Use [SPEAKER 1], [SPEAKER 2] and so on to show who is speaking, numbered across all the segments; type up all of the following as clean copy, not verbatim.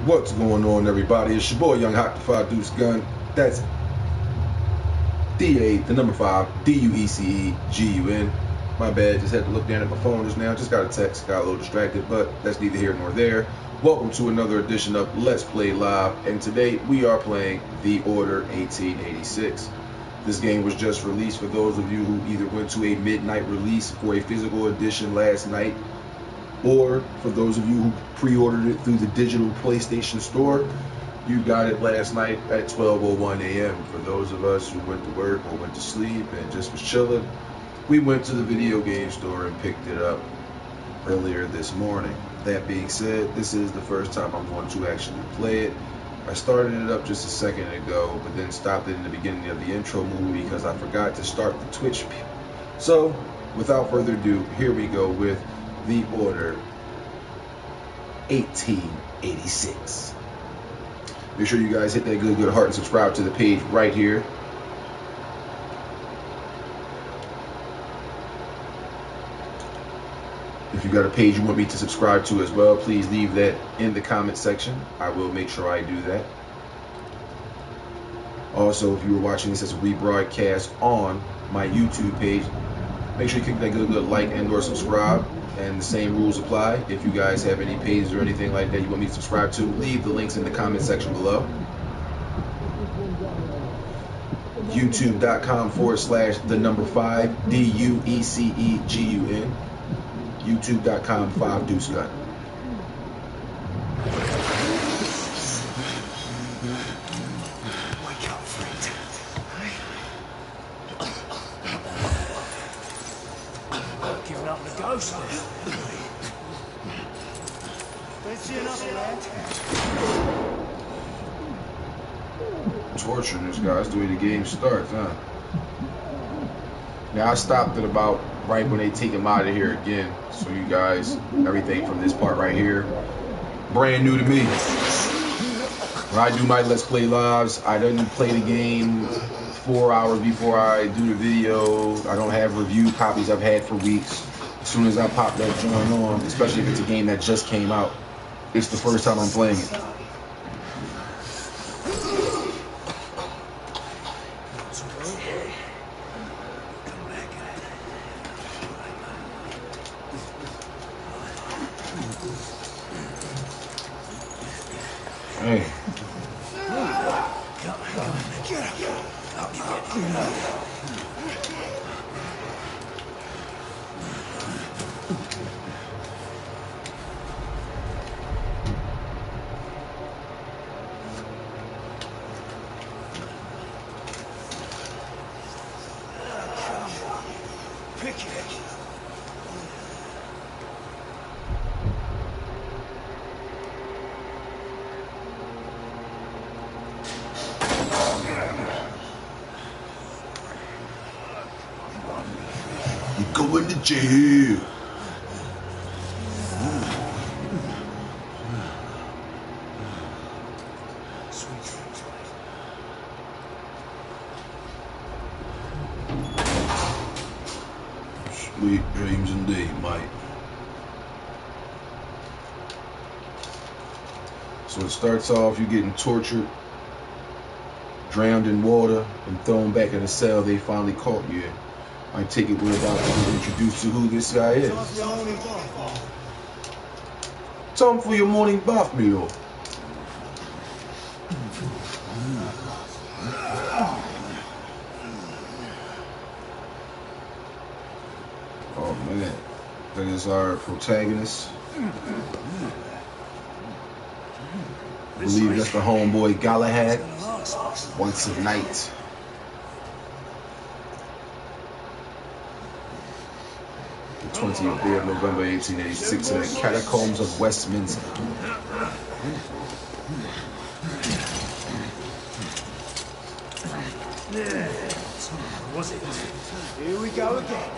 [SPEAKER 1] What's going on, everybody? It's your boy Young Hot 5 Deuce Gun. That's D8, the number 5, D-U-E-C-E-G-U-N. My bad, just had to look down at my phone just now. Just got a text, got a little distracted, but that's neither here nor there. Welcome to another edition of Let's Play Live, and today we are playing The Order 1886. This game was just released for those of you who either went to a midnight release for a physical edition last night, or for those of you who pre-ordered it through the digital PlayStation Store, you got it last night at 12:01 a.m. For those of us who went to work or went to sleep and just was chilling, we went to the video game store and picked it up earlier this morning. That being said, this is the first time I'm going to actually play it. I started it up just a second ago, but then stopped it in the beginning of the intro movie because I forgot to start the Twitch. So, without further ado, here we go with The Order 1886. Make sure you guys hit that good heart and subscribe to the page right here. If you got a page you want me to subscribe to as well, please leave that in the comment section. I will make sure I do that. Also, if you were watching this as a rebroadcast on my YouTube page, make sure you click that good like and or subscribe. And the same rules apply. If you guys have any pages or anything like that you want me to subscribe to, leave the links in the comment section below. YouTube.com/the5 DUECEGUN. YouTube.com 5 Deuce Gun.
[SPEAKER 2] Wake up, friend. Giving up the ghost now. Don't see another land.
[SPEAKER 1] Torturing this guy. That's the way the game starts, huh? Now I stopped it about right when they take him out of here again. So you guys, everything from this part right here, brand new to me. When I do my Let's Play lives, I don't play the game 4 hours before I do the video. I don't have review copies I've had for weeks. As soon as I pop that joint on, especially if it's a game that just came out, it's the first time I'm playing it. Hey. You going to jail. Sweet dreams indeed, mate. So it starts off, you getting tortured, drowned in water, and thrown back in a cell they finally caught you in. I take it we're about to be introduced to who this guy is. Time for your morning bath meal. Oh man, that is our protagonist. I believe that's the homeboy Galahad. Once a night. The 20th day of November 1886 in the catacombs of Westminster.
[SPEAKER 2] Was it? Here we go again.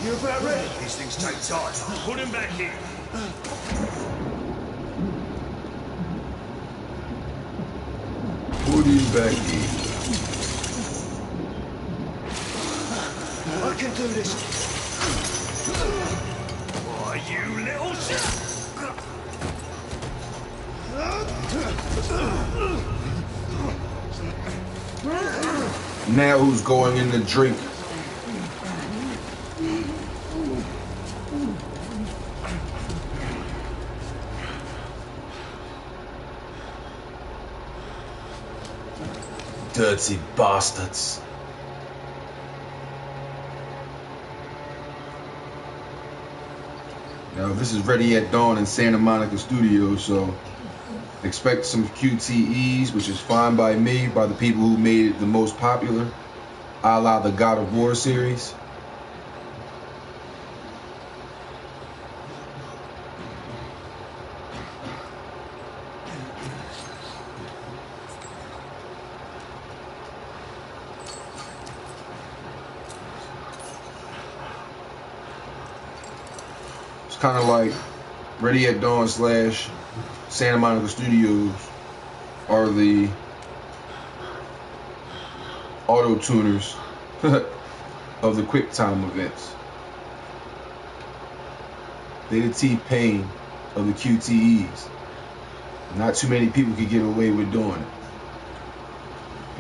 [SPEAKER 2] You about ready? These things take time. Put him back in.
[SPEAKER 1] Put him back in.
[SPEAKER 2] I can do this. Why, you little shit!
[SPEAKER 1] Now who's going in the drink? Dirty bastards. Now this is Ready at Dawn in Santa Monica Studios, so expect some QTEs, which is fine by me, by the people who made it the most popular, a la the God of War series. It's kind of like Ready at Dawn / Santa Monica Studios are the auto tuners of the QuickTime events. They the T-Pain of the QTEs. Not too many people could get away with doing it.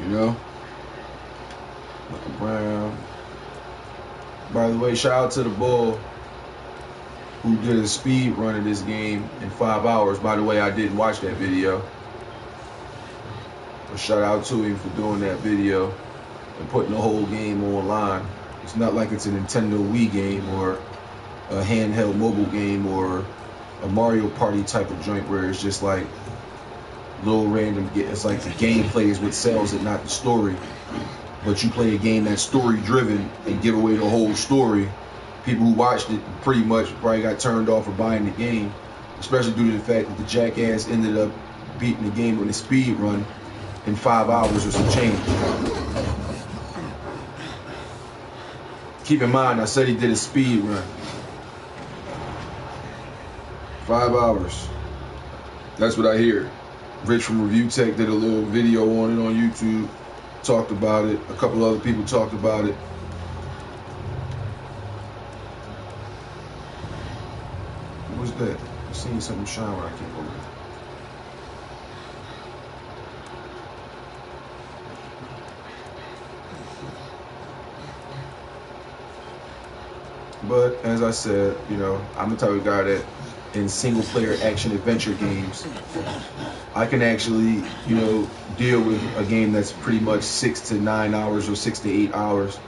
[SPEAKER 1] You know? Look around. By the way, shout out to the bull who did a speed run of this game in 5 hours. By the way, I didn't watch that video. But shout out to him for doing that video and putting the whole game online. It's not like it's a Nintendo Wii game or a handheld mobile game or a Mario Party type of joint where it's just like little random. It's like the gameplay is what sells it, not the story. But you play a game that's story driven and give away the whole story. People who watched it pretty much probably got turned off for buying the game, especially due to the fact that the jackass ended up beating the game with a speed run in 5 hours or some change. Keep in mind, I said he did a speed run. 5 hours. That's what I hear. Rich from Review Tech did a little video on it on YouTube, talked about it. A couple other people talked about it. What's that? I seen something shine when I came over. But as I said, you know, I'm the type of guy that in single player action adventure games, I can actually, you know, deal with a game that's pretty much 6 to 9 hours or 6 to 8 hours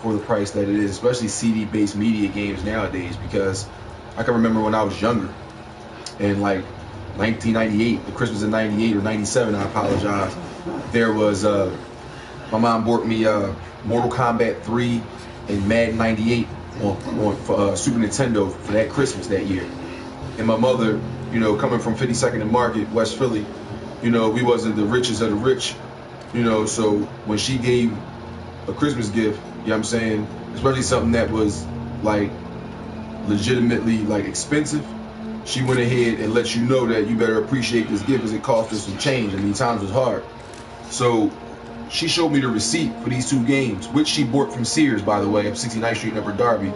[SPEAKER 1] for the price that it is, especially CD-based media games nowadays, because I can remember when I was younger, in like 1998, the Christmas of 98 or 97, I apologize, there was, my mom bought me Mortal Kombat 3 and Madden 98 on Super Nintendo for that Christmas that year. And my mother, you know, coming from 52nd and Market, West Philly, you know, we wasn't the richest of the rich, you know, so when she gave a Christmas gift, you know what I'm saying, especially something that was like legitimately like expensive, she went ahead and let you know that you better appreciate this gift because it cost her some change. I mean, times was hard. So she showed me the receipt for these 2 games, which she bought from Sears, by the way, up 69th Street in Upper Darby.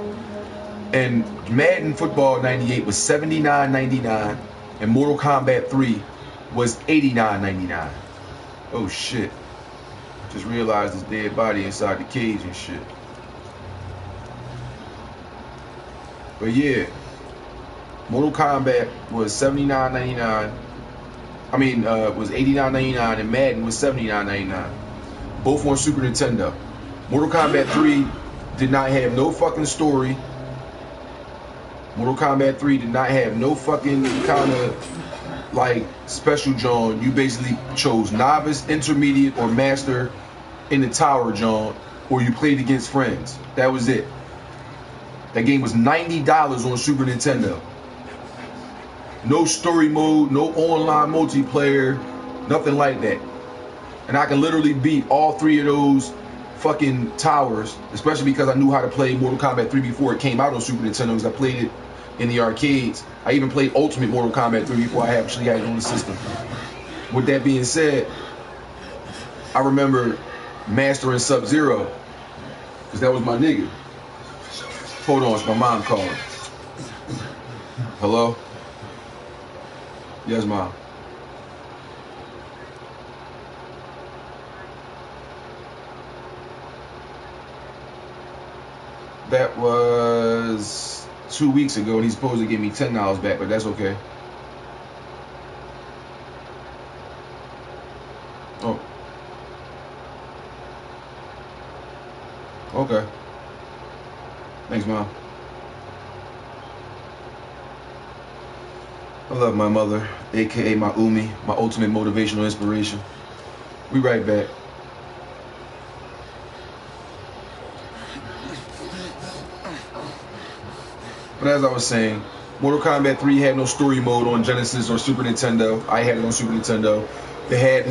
[SPEAKER 1] And Madden Football 98 was $79.99, and Mortal Kombat 3 was $89.99. Oh shit! Just realized this dead body inside the cage and shit. But yeah, Mortal Kombat was $79.99. I mean, was $89.99, and Madden was $79.99. Both on Super Nintendo. Mortal Kombat 3 did not have no fucking story. Mortal Kombat 3 did not have no fucking kind of like special John. You basically chose novice, intermediate, or master in the tower John, or you played against friends. That was it. That game was $90 on Super Nintendo. No story mode, no online multiplayer, nothing like that. And I can literally beat all 3 of those fucking towers, especially because I knew how to play Mortal Kombat 3 before it came out on Super Nintendo, because I played it in the arcades. I even played Ultimate Mortal Kombat 3 before I actually had it on the system. With that being said, I remember mastering Sub-Zero, because that was my nigga. Hold on, it's my mom calling. Hello? Yes, Mom. That was 2 weeks ago, and he's supposed to give me $10 back, but that's okay. Oh. Okay. Thanks, Mom. I love my mother, aka my Umi, my ultimate motivational inspiration. We right back. But as I was saying, Mortal Kombat 3 had no story mode on Genesis or Super Nintendo. I had it on Super Nintendo. It had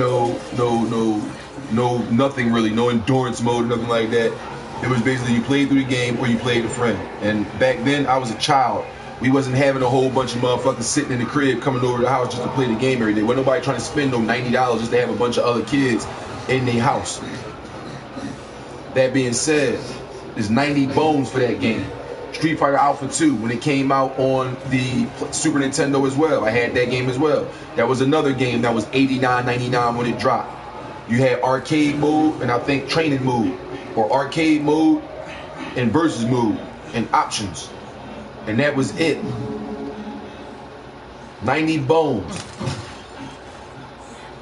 [SPEAKER 1] nothing really, no endurance mode, nothing like that. It was basically you played through the game or you played a friend. And back then I was a child. We wasn't having a whole bunch of motherfuckers sitting in the crib coming over to the house just to play the game every day. Wasn't nobody trying to spend no $90 just to have a bunch of other kids in their house. That being said, there's 90 bones for that game. Street Fighter Alpha 2, when it came out on the Super Nintendo as well. I had that game as well. That was another game that was $89.99 when it dropped. You had arcade mode and I think training mode, or arcade mode and versus mode and options. And that was it. 90 bones.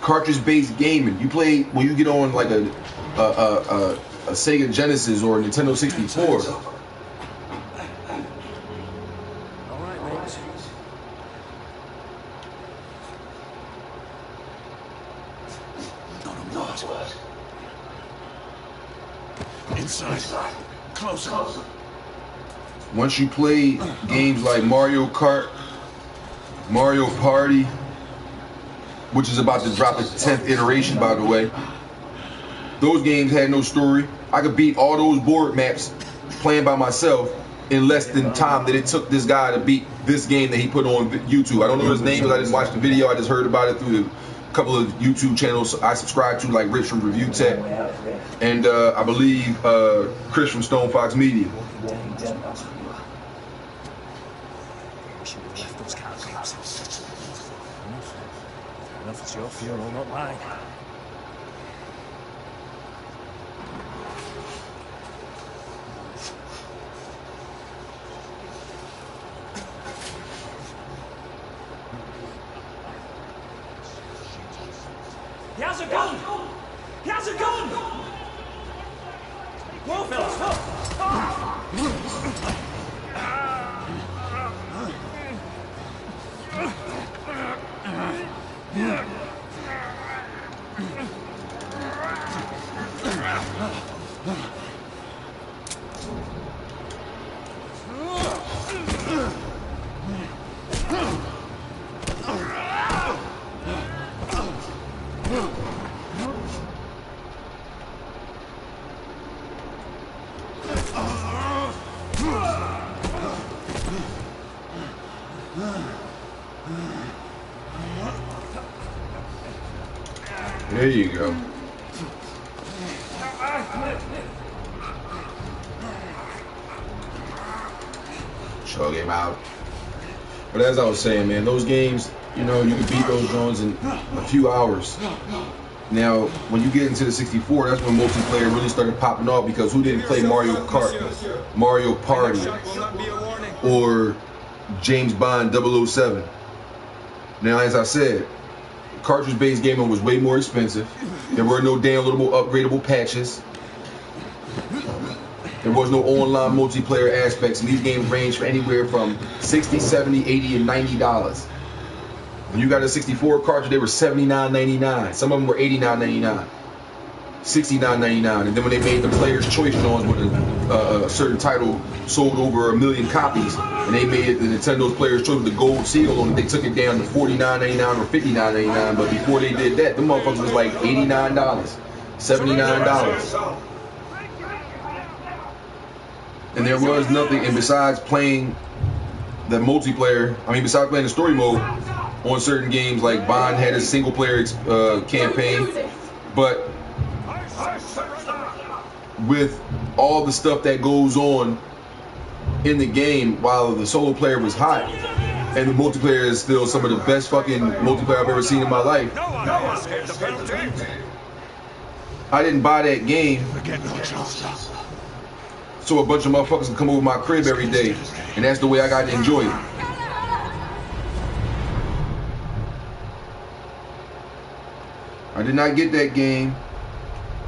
[SPEAKER 1] Cartridge-based gaming. You play when you get on like a Sega Genesis or a Nintendo 64.
[SPEAKER 2] Inside. Closer.
[SPEAKER 1] Once you play games like Mario Kart, Mario Party, which is about to drop its 10th iteration, by the way, those games had no story. I could beat all those board maps playing by myself in less than time that it took this guy to beat this game that he put on YouTube. I don't know his name because I didn't watch the video. I just heard about it through a couple of YouTube channels I subscribe to, like Rich from Review Tech, and I believe Chris from Stone Fox Media.
[SPEAKER 3] Enough, it's your funeral, not mine. He has a gun! He has a gun! Whoa, fellas, whoa!
[SPEAKER 1] There you go. Chug him out. But as I was saying, man, those games, you know, you can beat those drones in a few hours. Now, when you get into the 64, that's when multiplayer really started popping off, because who didn't play Mario Kart, Mario Party, or James Bond 007? Now, as I said, cartridge-based gaming was way more expensive. There were no downloadable, upgradable patches. There was no online multiplayer aspects, and these games range from anywhere from $60, $70, $80, and $90. When you got a 64 cartridge, they were $79.99. Some of them were $89.99, $69.99. And then when they made the Player's Choice Jones, when a certain title sold over 1 million copies, and they made it the Nintendo's Player's Choice with the gold seal on it, they took it down to $49.99 or $59.99. But before they did that, the motherfuckers was like $89, $79. And there was nothing, and besides playing the multiplayer, besides playing the story mode on certain games, like Bond had a single player campaign, but with all the stuff that goes on in the game while the solo player was hot, and the multiplayer is still some of the best fucking multiplayer I've ever seen in my life.
[SPEAKER 2] No one escaped the penalty.
[SPEAKER 1] I didn't buy that game so a bunch of motherfuckers can come over my crib every day, and that's the way I got to enjoy it. I did not get that game,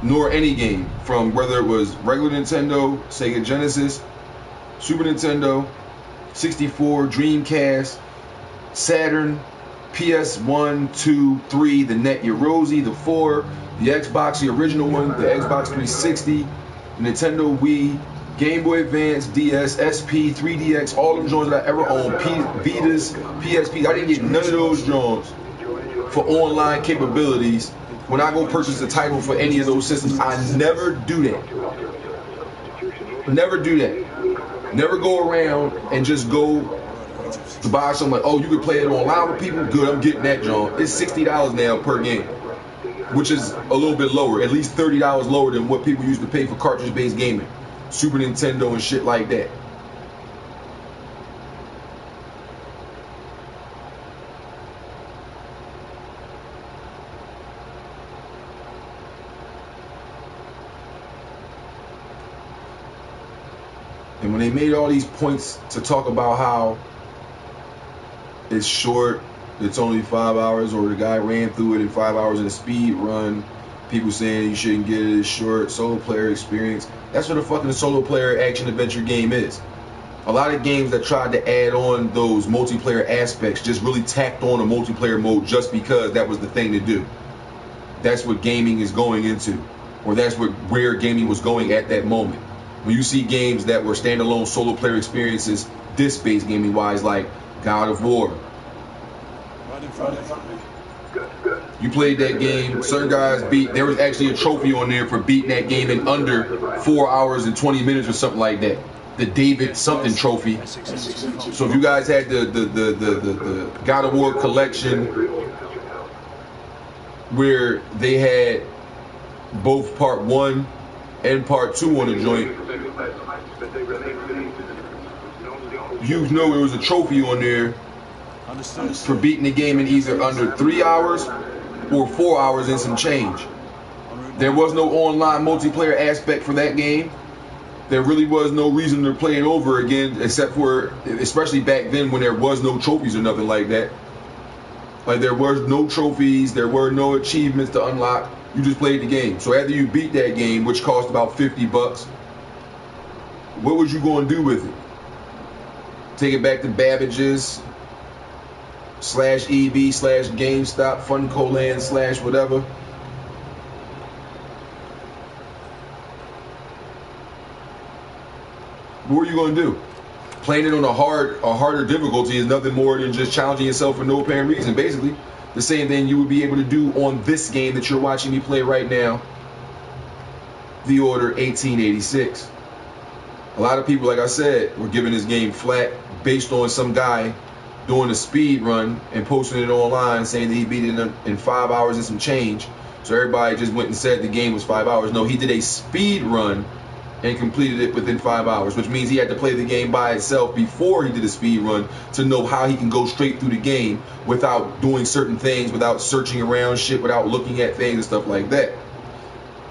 [SPEAKER 1] nor any game, from whether it was regular Nintendo, Sega Genesis, Super Nintendo, 64, Dreamcast, Saturn, PS1, 2, 3, the Net Yerosi, the 4, the Xbox, the original one, the Xbox 360, the Nintendo Wii, Game Boy Advance, DS, SP, 3DX, all them joints that I ever owned, Vitas, PSP. I didn't get none of those joints for online capabilities. When I go purchase a title for any of those systems, I never do that. Never do that. Never go around and just go to buy something like, oh, you can play it online with people? Good, I'm getting that joint. It's $60 now per game, which is a little bit lower, at least $30 lower than what people used to pay for cartridge-based gaming, Super Nintendo and shit like that. And when they made all these points to talk about how it's short, it's only 5 hours, or the guy ran through it in 5 hours in a speed run, people saying you shouldn't get it, it's short, solo player experience. That's what a fucking solo player action adventure game is. A lot of games that tried to add on those multiplayer aspects just really tacked on a multiplayer mode just because that was the thing to do. That's what gaming is going into, or that's where gaming was going at that moment. When you see games that were standalone solo player experiences, disc-based gaming wise, like God of War. You played that game, certain guys there was actually a trophy on there for beating that game in under 4 hours and 20 minutes or something like that. The David something trophy. So if you guys had the God of War collection where they had both part 1 and part 2 on the joint, you know there was a trophy on there for beating the game in either under 3 hours or 4 hours and some change. There was no online multiplayer aspect for that game. There really was no reason to play it over again, except for, especially back then when there was no trophies or nothing like that. Like, there were no trophies, there were no achievements to unlock. You just played the game. So after you beat that game, which cost about $50, what was you going to do with it? Take it back to Babbage's /EB /GameStop Funcoland / whatever? What are you going to do? Playing it on a harder difficulty is nothing more than just challenging yourself for no apparent reason. Basically, the same thing you would be able to do on this game that you're watching me play right now, The Order 1886. A lot of people, like I said, were giving this game flat based on some guy doing a speed run and posting it online saying that he beat it in 5 hours and some change. So everybody just went and said the game was 5 hours. No, he did a speed run and completed it within 5 hours, which means he had to play the game by itself before he did a speed run to know how he can go straight through the game without doing certain things, without searching around shit, without looking at things and stuff like that.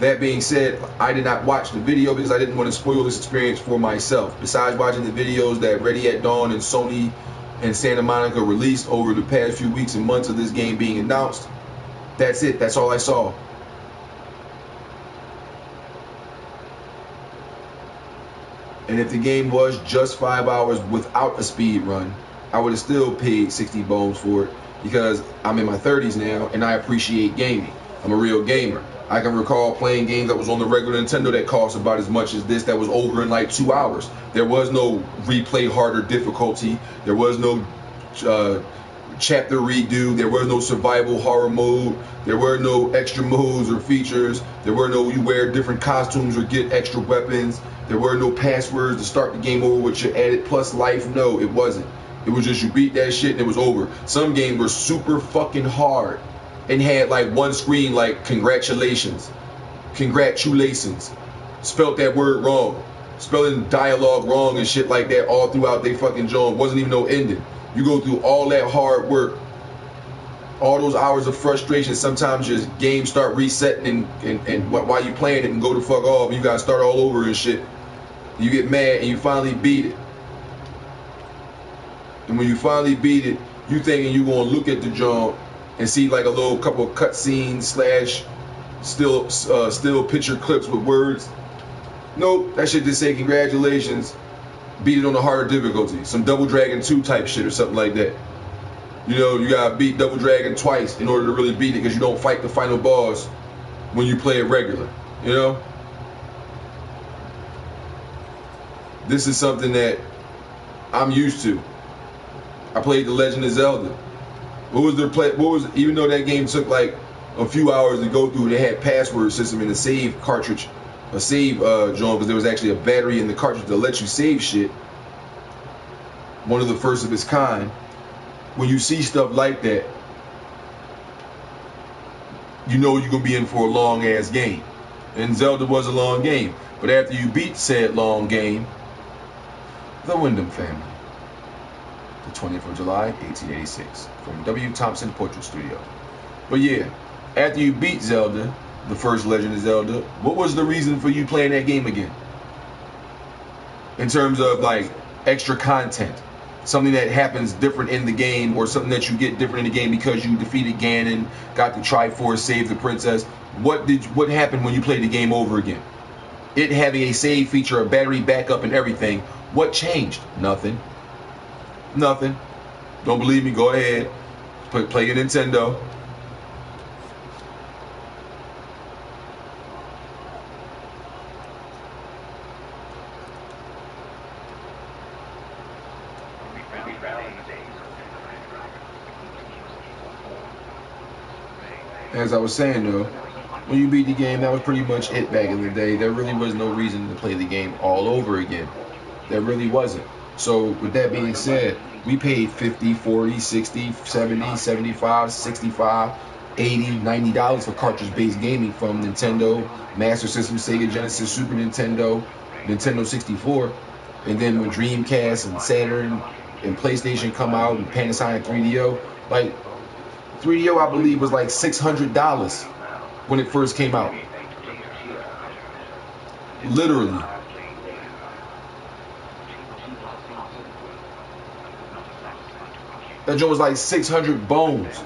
[SPEAKER 1] That being said, I did not watch the video because I didn't want to spoil this experience for myself. Besides watching the videos that Ready at Dawn and Sony and Santa Monica released over the past few weeks and months of this game being announced, that's it. That's all I saw. And if the game was just 5 hours without a speed run, I would have still paid 60 bones for it because I'm in my 30s now and I appreciate gaming. I'm a real gamer. I can recall playing games that was on the regular Nintendo that cost about as much as this, that was over in like 2 hours. There was no replay harder difficulty. There was no chapter redo. There was no survival horror mode. There were no extra modes or features. There were no you wear different costumes or get extra weapons. There were no passwords to start the game over with your added plus life. No, it wasn't. It was just you beat that shit and it was over. Some games were super fucking hard and had like one screen like congratulations. Congratulations. Spelt that word wrong. spelling dialogue wrong and shit like that all throughout they fucking joint. Wasn't even no ending. You go through all that hard work, all those hours of frustration. Sometimes your games start resetting and while you playing it and go to fuck off, you gotta start all over and shit. You get mad and you finally beat it. And when you finally beat it, you thinking you gonna look at the joint and see like a little couple of cutscenes / still picture clips with words. Nope, that shit just say congratulations, beat it on a harder difficulty, some Double Dragon 2 type shit or something like that. You know, you gotta beat Double Dragon twice in order to really beat it, because you don't fight the final boss when you play it regular. You know, this is something that I'm used to. I played The Legend of Zelda. Even though that game took like a few hours to go through, they had password system in the save cartridge, a save joint, because there was actually a battery in the cartridge to let you save shit. One of the first of its kind. When you see stuff like that, you know you're gonna be in for a long ass game. And Zelda was a long game. But after you beat said long game, the Wyndham family. The 20th of July, 1886, from W. Thompson Portrait Studio. But yeah, after you beat Zelda, the first Legend of Zelda, what was the reason for you playing that game again? In terms of like extra content, something that happens different in the game, or something that you get different in the game because you defeated Ganon, got the Triforce, saved the princess. What happened when you played the game over again? It having a save feature, a battery backup, and everything. What changed? Nothing. Nothing. Don't believe me? Go ahead. Play your Nintendo. As I was saying though, when you beat the game, that was pretty much it back in the day. There really was no reason to play the game all over again. There really wasn't. So with that being said, we paid $50, $40, $60, $70, $75, $65, $80, $90 for cartridge-based gaming from Nintendo, Master System, Sega Genesis, Super Nintendo, Nintendo 64. And then when Dreamcast and Saturn and PlayStation come out and Panasonic 3DO, like 3DO I believe was like $600 when it first came out. Literally. That joint was like 600 bones.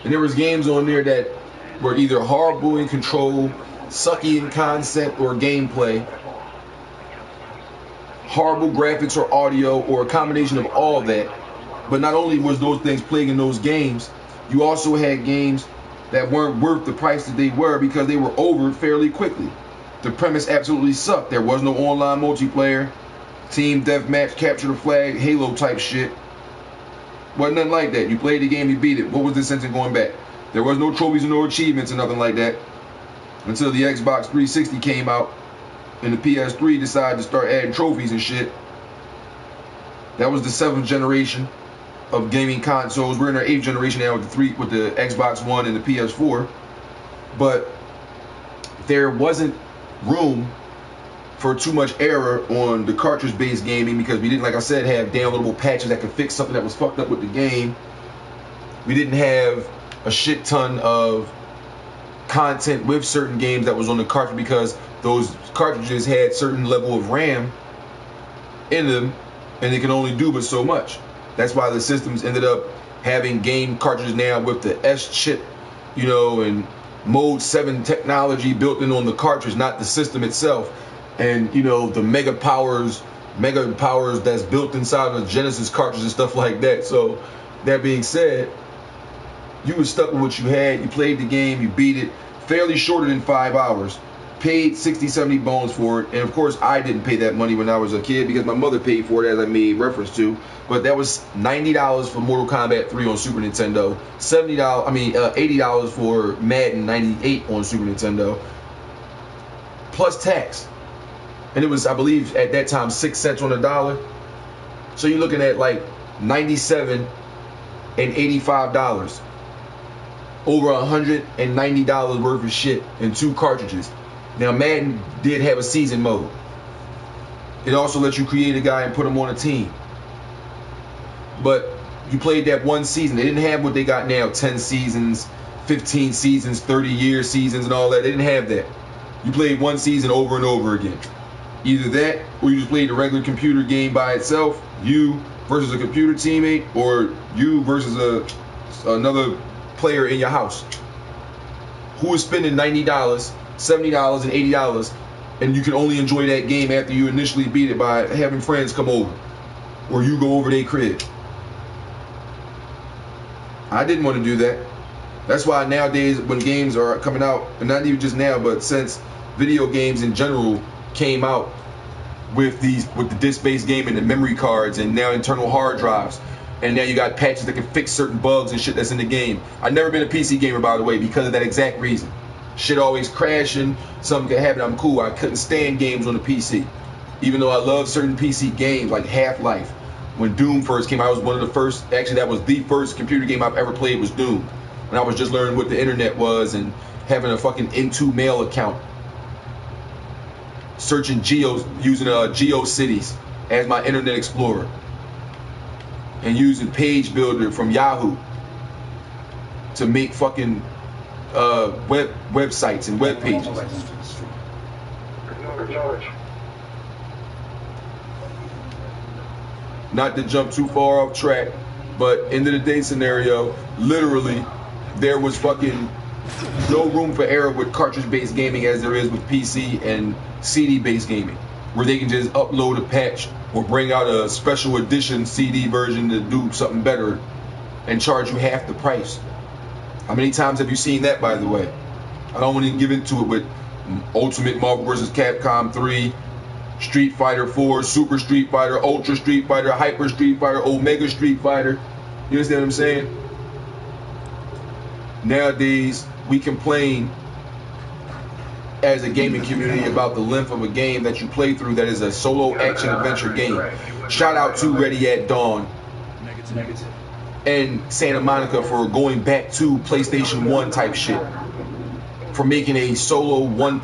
[SPEAKER 1] And there was games on there that were either horrible in control, sucky in concept or gameplay, horrible graphics or audio, or a combination of all that. But not only was those things plaguing those games, you also had games that weren't worth the price that they were because they were over fairly quickly. The premise absolutely sucked. There was no online multiplayer, team deathmatch, capture the flag, Halo type shit. Wasn't nothing like that. You played the game, you beat it. What was the sense in going back? There was no trophies and no achievements and nothing like that until the Xbox 360 came out and the PS3 decided to start adding trophies and shit. That was the 7th generation of gaming consoles. We're in our 8th generation now with the Xbox One and the PS4. But there wasn't room for too much error on the cartridge-based gaming because we didn't, like I said, have downloadable patches that could fix something that was fucked up with the game. We didn't have a shit ton of content with certain games that was on the cartridge because those cartridges had certain level of RAM in them and they can only do but so much. That's why the systems ended up having game cartridges now with the S chip, you know, and Mode 7 technology built in on the cartridge, not the system itself. And, you know, the mega powers that's built inside of the Genesis cartridge and stuff like that. So, that being said, you were stuck with what you had. You played the game, you beat it fairly shorter than 5 hours. Paid 60, 70 bones for it. And, of course, I didn't pay that money when I was a kid because my mother paid for it, as I made reference to. But that was $90 for Mortal Kombat 3 on Super Nintendo. $80 for Madden 98 on Super Nintendo. Plus tax. And it was, I believe, at that time, 6 cents on the dollar. So you're looking at like $97 and $85. Over $190 worth of shit in 2 cartridges. Now, Madden did have a season mode. It also lets you create a guy and put him on a team. But you played that one season. They didn't have what they got now, 10 seasons, 15 seasons, 30-year seasons and all that. They didn't have that. You played one season over and over again. Either that, or you just played the regular computer game by itself, you versus a computer teammate, or you versus another player in your house who is spending $90, $70, and $80, and you can only enjoy that game after you initially beat it by having friends come over, or you go over their crib. I didn't want to do that. That's why nowadays when games are coming out, and not even just now, but since video games in general came out with the disc-based game and the memory cards and now internal hard drives, and now you got patches that can fix certain bugs and shit that's in the game. I've never been a PC gamer, by the way, because of that exact reason. Shit always crashing, something could happen, I'm cool. I couldn't stand games on the PC. Even though I love certain PC games like Half-Life. When Doom first came out, I was one of the first, actually that was the first computer game I've ever played was Doom. When I was just learning what the internet was and having a fucking Into Mail account. Searching geos, using GeoCities as my internet explorer. And using Page Builder from Yahoo to make fucking websites and web pages. Not to jump too far off track, but end of the day scenario, literally, there was fucking no room for error with cartridge-based gaming as there is with PC and CD-based gaming, where they can just upload a patch or bring out a special edition CD version to do something better and charge you half the price. How many times have you seen that, by the way? I don't want to get into it with Ultimate Marvel vs. Capcom 3, Street Fighter 4, Super Street Fighter, Ultra Street Fighter, Hyper Street Fighter, Omega Street Fighter. You understand what I'm saying? Nowadays, we complain as a gaming community about the length of a game that you play through that is a solo action adventure game. Shout out to Ready at Dawn and Santa Monica for going back to PlayStation 1 type shit. For making a solo one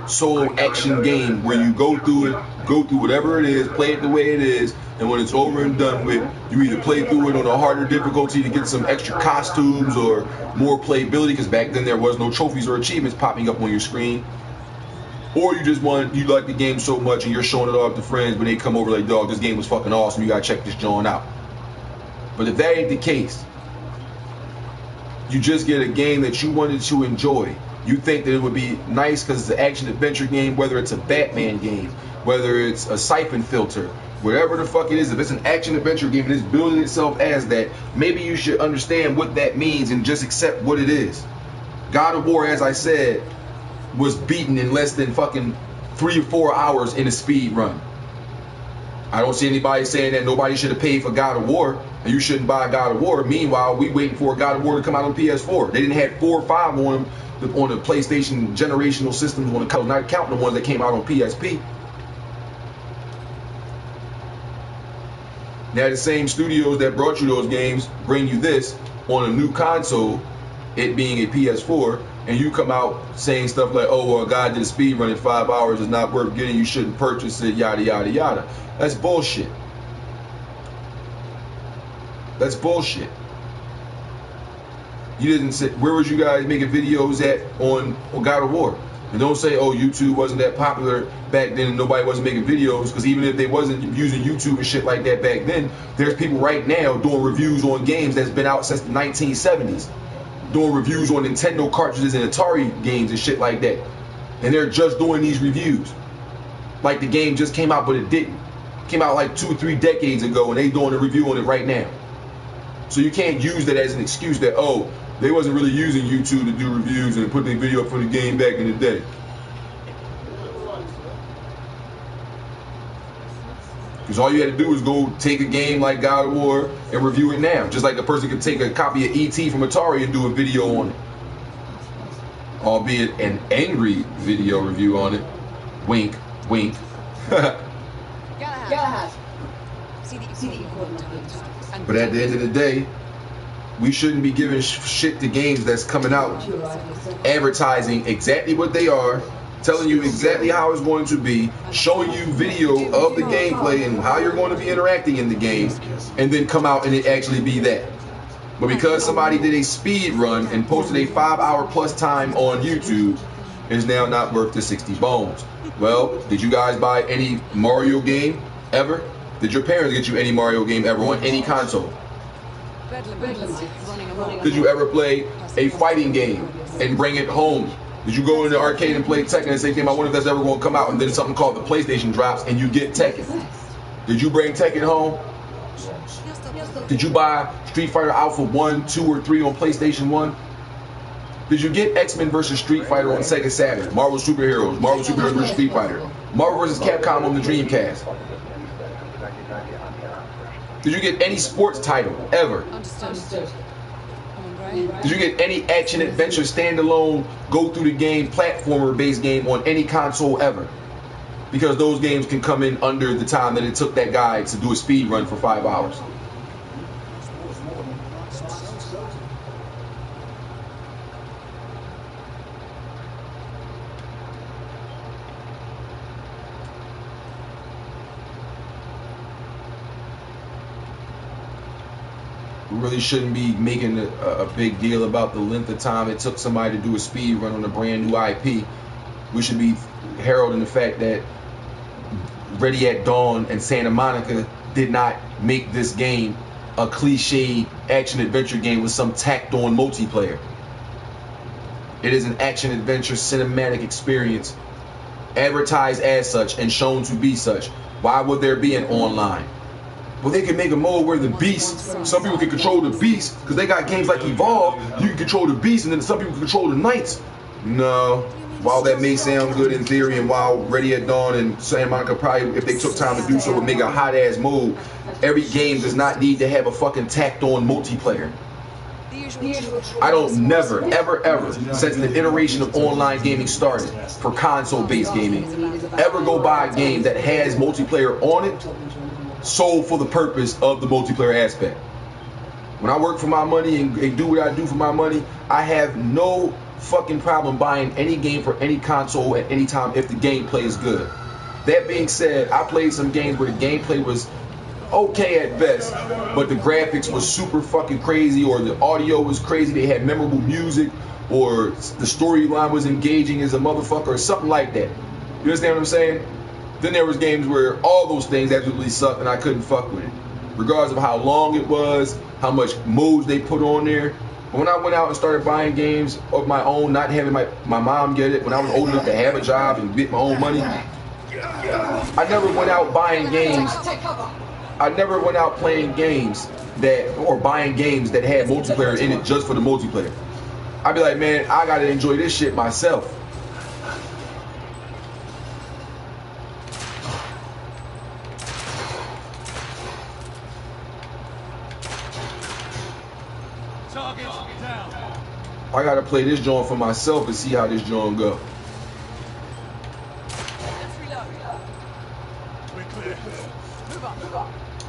[SPEAKER 1] solo action game where you go through whatever it is, play it the way it is, and when it's over and done with, you either play through it on a harder difficulty to get some extra costumes or more playability, because back then there was no trophies or achievements popping up on your screen, or you like the game so much and you're showing it off to friends when they come over like, dog, this game was fucking awesome, you gotta check this joint out. But if that ain't the case, you just get a game that you wanted to enjoy. You think that it would be nice because it's an action-adventure game, whether it's a Batman game, whether it's a Siphon Filter, whatever the fuck it is. If it's an action-adventure game and it's building itself as that, maybe you should understand what that means and just accept what it is. God of War, as I said, was beaten in less than fucking 3 or 4 hours in a speed run. I don't see anybody saying that nobody should have paid for God of War and you shouldn't buy God of War. Meanwhile, we waiting for God of War to come out on PS4. They didn't have 4 or 5 on them on the PlayStation generational systems, not counting the ones that came out on PSP. Now the same studios that brought you those games bring you this on a new console, it being a PS4, and you come out saying stuff like, oh, well, God did a speed run in 5 hours, it's not worth getting, you shouldn't purchase it, yada, yada, yada. That's bullshit. That's bullshit. You didn't say, where was you guys making videos at on God of War? And don't say, oh, YouTube wasn't that popular back then and nobody wasn't making videos, because even if they wasn't using YouTube and shit like that back then, there's people right now doing reviews on games that's been out since the 1970s. Doing reviews on Nintendo cartridges and Atari games and shit like that. And they're just doing these reviews. Like the game just came out, but it didn't. Came out like 2 or 3 decades ago and they doing a review on it right now. So you can't use that as an excuse that, oh, they wasn't really using YouTube to do reviews and put their video up for the game back in the day. Because all you had to do was go take a game like God of War and review it now. Just like a person could take a copy of E.T. from Atari and do a video on it. Albeit an angry video review on it. Wink, wink. But at the end of the day, we shouldn't be giving shit to games that's coming out, advertising exactly what they are, telling you exactly how it's going to be, showing you video of the gameplay and how you're going to be interacting in the game, and then come out and it actually be that. But because somebody did a speed run and posted a 5-hour plus time on YouTube, it's now not worth the 60 bones. Well, did you guys buy any Mario game ever? Did your parents get you any Mario game ever on any console? Did you ever play a fighting game and bring it home? Did you go in the arcade and play Tekken and say, damn, I wonder if that's ever going to come out, and then something called the PlayStation drops and you get Tekken? Did you bring Tekken home? Did you buy Street Fighter Alpha 1, 2, or 3 on PlayStation 1? Did you get X-Men vs. Street Fighter on Sega Saturn? Marvel Superheroes vs. Street Fighter, Marvel vs. Capcom on the Dreamcast? Did you get any sports title ever? Did you get any action adventure standalone go through the game platformer based game on any console ever? Because those games can come in under the time that it took that guy to do a speed run for 5 hours. We really shouldn't be making a big deal about the length of time it took somebody to do a speed run on a brand new IP. We should be heralding the fact that Ready at Dawn and Santa Monica did not make this game a cliche action adventure game with some tacked on multiplayer. It is an action adventure cinematic experience, advertised as such and shown to be such. Why would there be an online? Well, they can make a mode where the beast, some people can control the beast, because they got games like Evolve, you can control the beast, and then some people can control the knights. No. While that may sound good in theory, and while Ready at Dawn and Santa Monica probably, if they took time to do so, would make a hot-ass mode, every game does not need to have a fucking tacked-on multiplayer. I don't never, ever, since the iteration of online gaming started, for console-based gaming, ever go buy a game that has multiplayer on it, sold for the purpose of the multiplayer aspect. When I work for my money and do what I do for my money, I have no fucking problem buying any game for any console at any time if the gameplay is good. That being said, I played some games where the gameplay was okay at best, but the graphics was super fucking crazy, or the audio was crazy, they had memorable music, or the storyline was engaging as a motherfucker, or something like that. You understand what I'm saying? Then there was games where all those things absolutely sucked and I couldn't fuck with it. Regardless of how long it was, how much modes they put on there. But when I went out and started buying games of my own, not having my mom get it, when I was old enough to have a job and get my own money, I never went out buying games. I never went out playing games or buying games that had multiplayer in it just for the multiplayer. I'd be like, man, I gotta enjoy this shit myself. I gotta play this joint for myself and see how this joint go.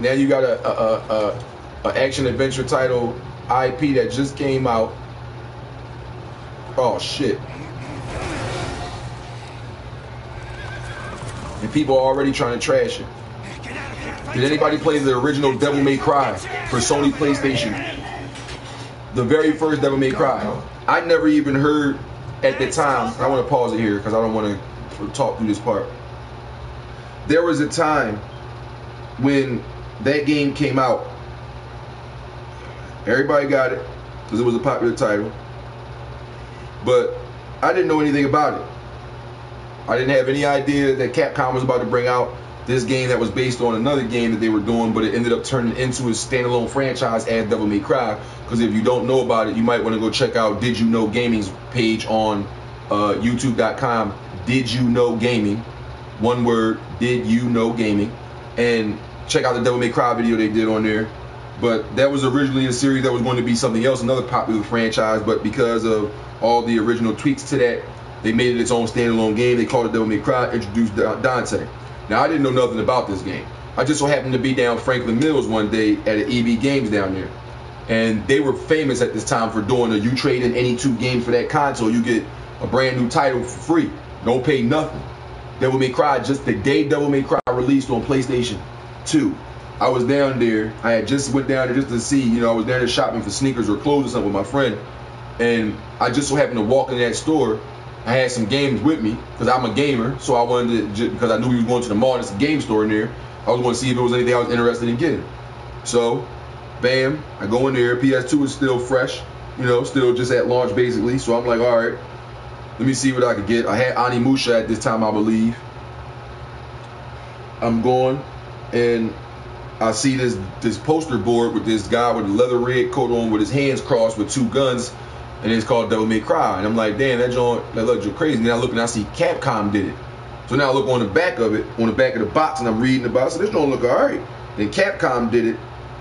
[SPEAKER 1] Now you got a action adventure title IP that just came out. Oh shit! And people are already trying to trash it. Did anybody play the original Devil May Cry for Sony PlayStation? The very first Devil May Cry. I never even heard at the time. I want to pause it here because I don't want to talk through this part. There was a time when that game came out. Everybody got it because it was a popular title. But I didn't know anything about it. I didn't have any idea that Capcom was about to bring out this game that was based on another game that they were doing, but it ended up turning into a standalone franchise as Devil May Cry. Because if you don't know about it, you might want to go check out Did You Know Gaming's page on youtube.com. Did You Know Gaming, one word, Did You Know Gaming, and check out the Devil May Cry video they did on there. But that was originally a series that was going to be something else, another popular franchise, but because of all the original tweaks to that, they made it its own standalone game. They called it Devil May Cry, introduced Dante. Now, I didn't know nothing about this game. I just so happened to be down Franklin Mills one day at an EB Games down there. And they were famous at this time for doing you trade in any two games for that console, you get a brand new title for free. Don't pay nothing. Devil May Cry, just the day Devil May Cry released on PlayStation 2. I was down there. I had just went down there just to see, I was down there shopping for sneakers or clothes or something with my friend. And I just so happened to walk in that store. I had some games with me because I'm a gamer. So I wanted to, because I knew we was going to the mall, there's a game store in there. I was going to see if there was anything I was interested in getting. So, bam, I go in there. PS2 is still fresh, still just at launch basically. So I'm like, all right, let me see what I could get. I had Onimusha at this time, I believe. I'm going, and I see this poster board with this guy with a leather red coat on with his hands crossed with 2 guns, and it's called Devil May Cry. And I'm like, damn, that looks crazy. And then I look and I see Capcom did it. So now I look on the back of it, on the back of the box, and I'm reading about it. So this don't look all right. Then Capcom did it.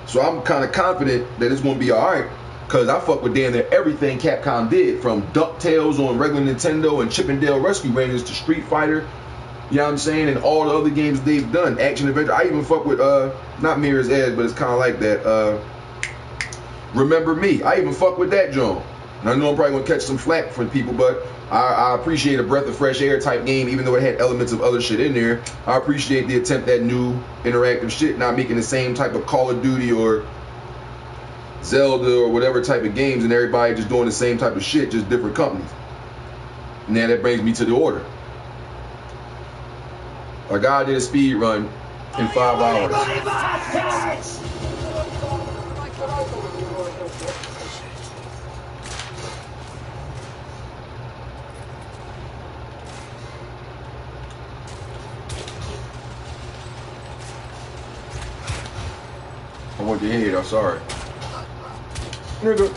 [SPEAKER 1] So I'm kind of confident that it's going to be all right, because I fuck with damn near everything Capcom did, from DuckTales on regular Nintendo and Chip and Dale Rescue Rangers to Street Fighter, you know what I'm saying, and all the other games they've done, action adventure. I even fuck with, not Mirror's Edge, but it's kind of like that, Remember Me. I even fuck with that joint. And I know I'm probably going to catch some flack from people, but I appreciate a breath of fresh air type game, even though it had elements of other shit in there. I appreciate the attempt at new interactive shit, not making the same type of Call of Duty or Zelda or whatever type of games, and everybody just doing the same type of shit, just different companies. Now that brings me to the order. A guy did a speed run in 5 hours. I want your head, I'm sorry. Nigga.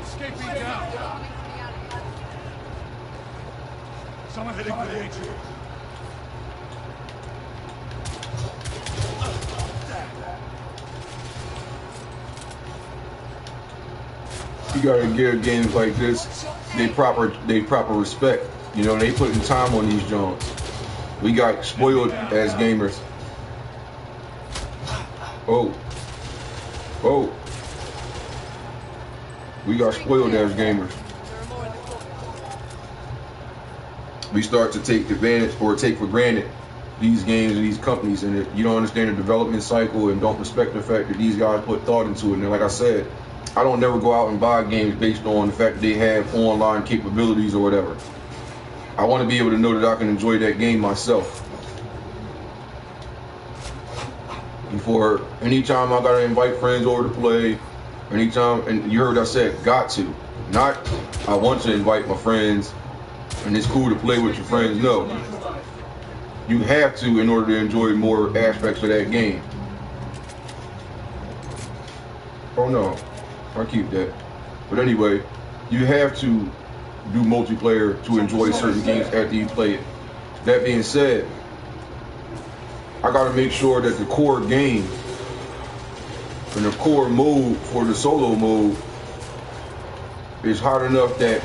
[SPEAKER 2] Escaping down. Someone heading for the atrium.
[SPEAKER 1] You gotta give games like this they proper respect. They putting time on these joints. We got spoiled as gamers. Oh. We got spoiled as gamers. We start to take advantage or take for granted these games and these companies, and if you don't understand the development cycle and don't respect the fact that these guys put thought into it. And like I said, I don't never go out and buy games based on the fact that they have online capabilities or whatever. I want to be able to know that I can enjoy that game myself. Before, anytime I gotta invite friends over to play, anytime, and you heard I said got to, not I want to invite my friends and it's cool to play with your friends. No, you have to in order to enjoy more aspects of that game. Oh no, I keep that. But anyway, you have to do multiplayer to enjoy certain games after you play it. That being said, I gotta make sure that the core game and the core mode for the solo mode is hard enough that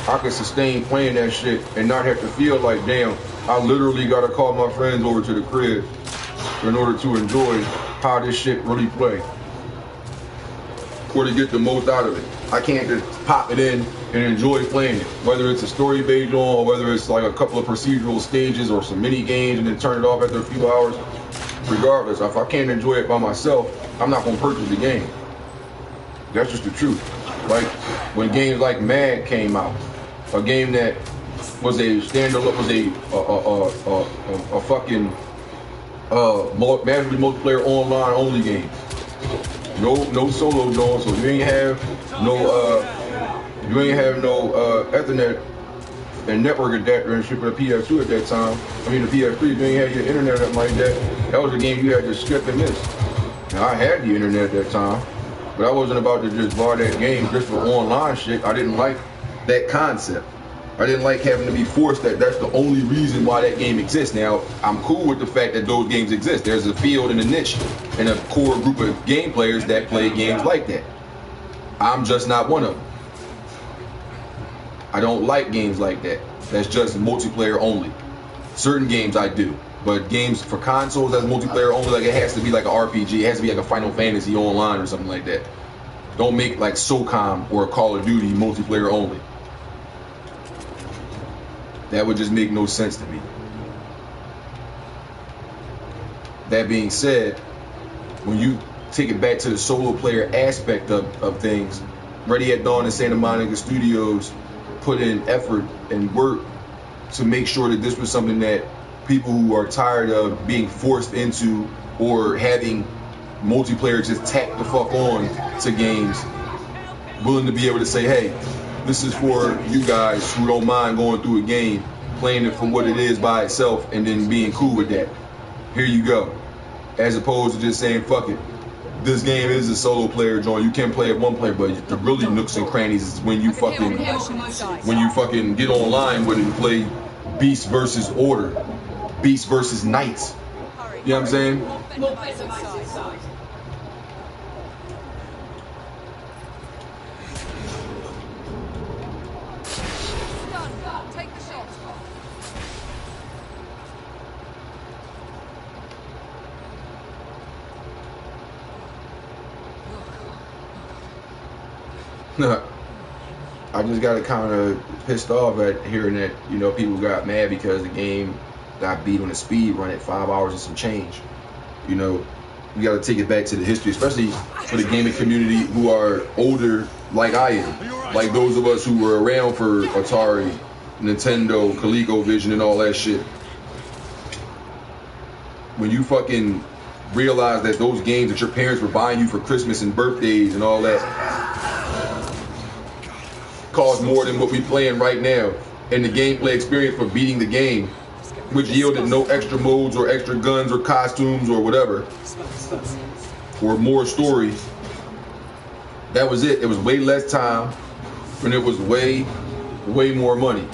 [SPEAKER 1] I can sustain playing that shit and not have to feel like, damn, I literally gotta call my friends over to the crib in order to enjoy how this shit really play, or to get the most out of it. I can't just pop it in and enjoy playing it, whether it's a story based on or whether it's like a couple of procedural stages or some mini games and then turn it off after a few hours. Regardless, if I can't enjoy it by myself, I'm not gonna purchase the game. That's just the truth. Like when games like Mad came out, a game that was a standalone, was a fucking massively multiplayer online only game. No solo doing, so you ain't have no Ethernet and network adapter and shit for the PS2 at that time. I mean the PS3, you ain't have your internet up like that. That was a game you had to skip and miss. Now I had the internet at that time, but I wasn't about to just buy that game just for online shit. I didn't like that concept. I didn't like having to be forced that that's the only reason why that game exists. Now, I'm cool with the fact that those games exist. There's a field and a niche and a core group of game players that play games like that. I'm just not one of them. I don't like games like that. That's just multiplayer only. Certain games I do. But games for consoles that's multiplayer only, like it has to be like an RPG. It has to be like a Final Fantasy online or something like that. Don't make like SOCOM or Call of Duty multiplayer only. That would just make no sense to me. That being said, when you take it back to the solo player aspect of things, Ready at Dawn and Santa Monica Studios put in effort and work to make sure that this was something that people who are tired of being forced into or having multiplayer just tack the fuck on to games, willing to be able to say, hey, this is for you guys who don't mind going through a game, playing it for what it is by itself, and then being cool with that. Here you go. As opposed to just saying, fuck it, this game is a solo player joint. You can play it one player, but the really nooks and crannies is when you fucking get online with it and play Beast versus Order, Beast versus Knights. You know what I'm saying? I just got kind of pissed off at hearing that, you know, people got mad because the game got beat on the speed run at 5 hours and some change. You know, we got to take it back to the history, especially for the gaming community who are older like I am. Like those of us who were around for Atari, Nintendo, ColecoVision, and all that shit. When you fucking realize that those games that your parents were buying you for Christmas and birthdays and all that cost more than what we playing right now, and the gameplay experience for beating the game, which yielded no extra modes or extra guns or costumes or whatever, or more story. That was it. It was way less time, and it was way more money.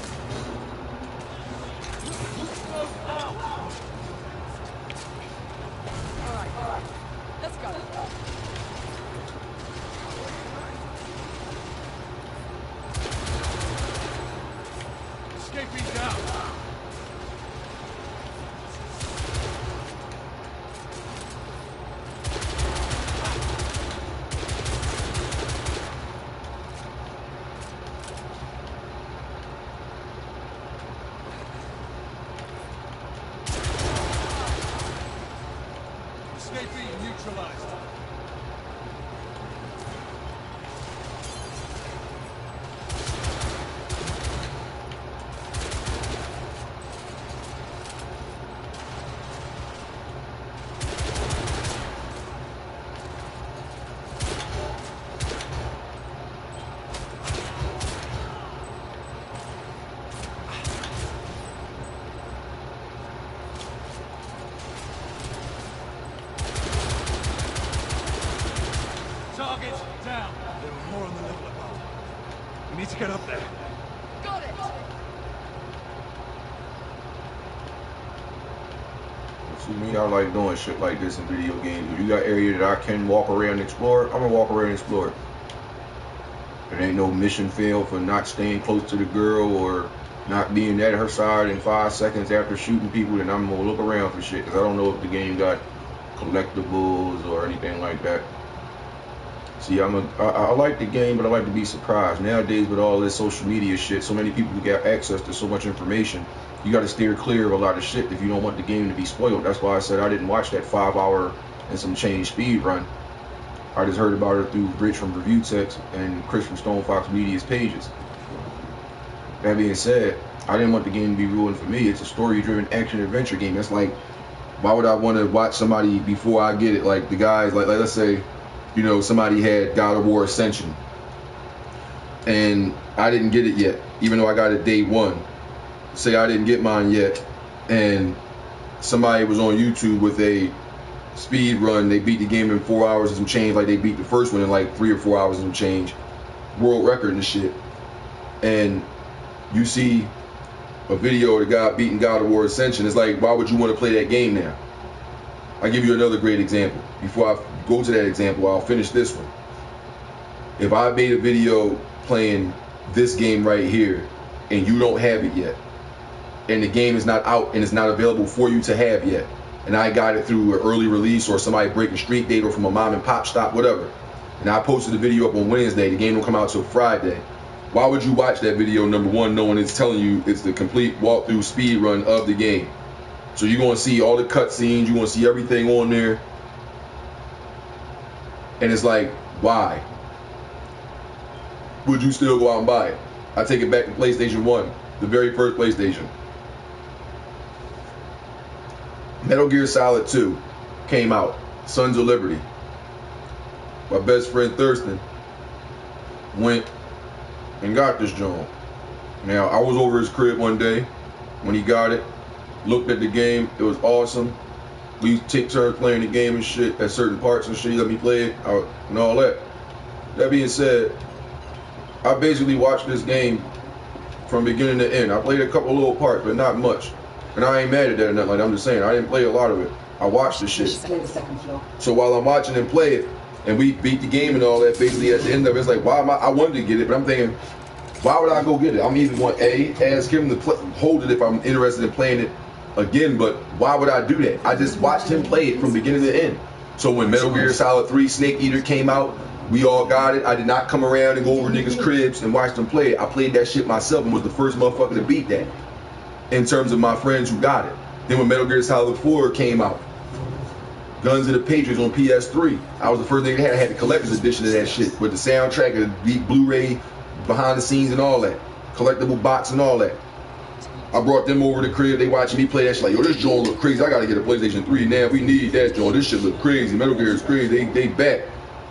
[SPEAKER 2] Get up there.
[SPEAKER 3] Got it.
[SPEAKER 1] See me, I like doing shit like this in video games. If you got area that I can walk around and explore, I'm gonna walk around and explore it. There ain't no mission fail for not staying close to the girl or not being at her side in 5 seconds after shooting people. Then I'm gonna look around for shit because I don't know if the game got collectibles or anything like that. See, I like the game, but I like to be surprised. Nowadays, with all this social media shit, so many people got access to so much information, you got to steer clear of a lot of shit if you don't want the game to be spoiled. That's why I said I didn't watch that 5 hour and some change speed run. I just heard about it through Rich from Review Text and Chris from Stone Fox Media's pages. That being said, I didn't want the game to be ruined for me. It's a story-driven action-adventure game. That's like, why would I want to watch somebody before I get it? Like the guys, like let's say, you know, somebody had God of War Ascension and I didn't get it yet, even though I got it day one. Say I didn't get mine yet, and somebody was on YouTube with a speed run. They beat the game in 4 hours and some change, like they beat the first one in like 3 or 4 hours and some change, world record and shit. And you see a video of the guy beating God of War Ascension. It's like, why would you want to play that game now? I'll give you another great example. Before I go to that example, I'll finish this one. If I made a video playing this game right here and you don't have it yet, and the game is not out and it's not available for you to have yet, and I got it through an early release or somebody breaking street date or from a mom and pop shop, whatever, and I posted the video up on Wednesday, the game don't come out till Friday, why would you watch that video, number one, knowing it's telling you it's the complete walkthrough speed run of the game? So you're going to see all the cutscenes, you're going to see everything on there, and it's like, why would you still go out and buy it? I take it back to PlayStation 1, the very first PlayStation. Metal Gear Solid 2 came out, Sons of Liberty. My best friend Thurston went and got this joint. Now, I was over his crib one day when he got it, looked at the game, it was awesome. We take turns playing the game and shit at certain parts and shit. He let me play it and all that. That being said, I basically watched this game from beginning to end. I played a couple little parts, but not much. And I ain't mad at that or nothing. Like, I'm just saying, I didn't play a lot of it. I watched the shit. So while I'm watching him play it, and we beat the game and all that, basically at the end of it, it's like, why am I wanted to get it, but I'm thinking, why would I go get it? I'm even going to ask him to hold it if I'm interested in playing it again, but why would I do that? I just watched him play it from beginning to end. So when Metal Gear Solid 3 Snake Eater came out, we all got it. I did not come around and go over niggas' cribs and watch them play it. I played that shit myself and was the first motherfucker to beat that in terms of my friends who got it. Then when Metal Gear Solid 4 came out, Guns of the Patriots on PS3, I was the first nigga that had. I had the collector's edition of that shit with the soundtrack and the Blu-ray behind the scenes and all that, collectible box and all that. I brought them over to the crib. They watching me play that shit like, yo, this joint look crazy. I gotta get a PlayStation 3 now. We need that joint. This shit look crazy. Metal Gear is crazy. They back.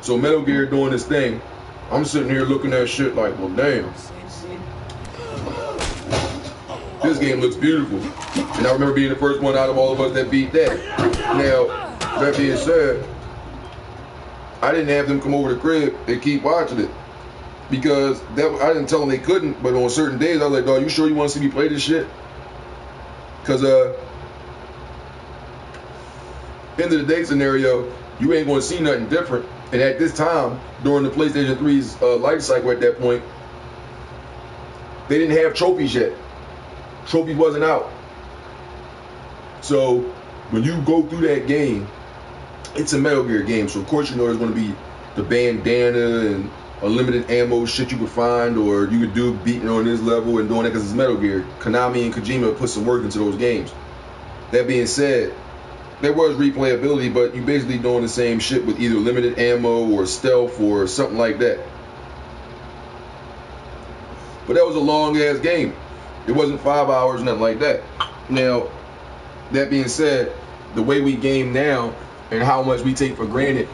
[SPEAKER 1] So Metal Gear doing this thing. I'm sitting here looking at shit like, well, damn. This game looks beautiful. And I remember being the first one out of all of us that beat that. Now, that being said, I didn't have them come over to the crib and keep watching it. Because I didn't tell them they couldn't, but on certain days I was like, dog, you sure you want to see me play this shit? Because end of the day scenario, you ain't going to see nothing different. And at this time, during the PlayStation 3's life cycle at that point, they didn't have trophies yet. Trophies wasn't out. So when you go through that game, it's a Metal Gear game. So of course you know there's going to be the bandana and unlimited ammo shit you could find, or you could do beating on this level and doing that because it's Metal Gear. Konami and Kojima put some work into those games. That being said, there was replayability, but you basically doing the same shit with either limited ammo or stealth or something like that. But that was a long ass game. It wasn't 5 hours, nothing like that. Now, that being said, the way we game now and how much we take for granted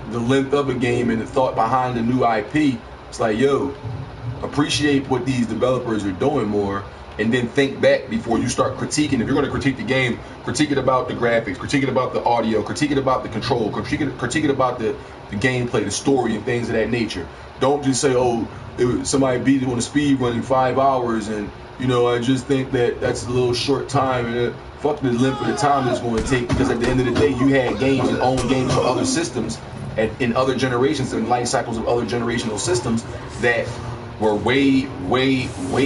[SPEAKER 1] the length of a game and the thought behind the new IP, it's like, yo, appreciate what these developers are doing more, and then think back before you start critiquing. If you're going to critique the game, critique it about the graphics, critique it about the audio, critique it about the control, critique it about the gameplay, the story, and things of that nature. Don't just say, oh, somebody beat it on a speed run in 5 hours, and you know, I just think that that's a little short time, and fuck the length of the time that's going to take, because at the end of the day, you had games and own games for other systems and in other generations and life cycles of other generational systems that were way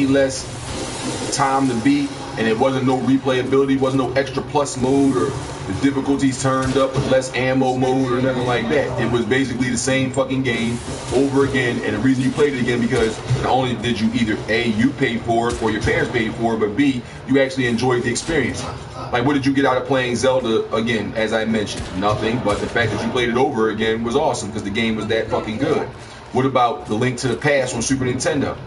[SPEAKER 1] less time to beat, and it wasn't no replayability, wasn't no extra plus mode or the difficulties turned up with less ammo mode or nothing like that. It was basically the same fucking game over again, and the reason you played it again because not only did you either A, you paid for it or your parents paid for it, but B, you actually enjoyed the experience. Like, what did you get out of playing Zelda again? As I mentioned, nothing, but the fact that you played it over again was awesome because the game was that fucking good. What about the Link to the Past on Super Nintendo?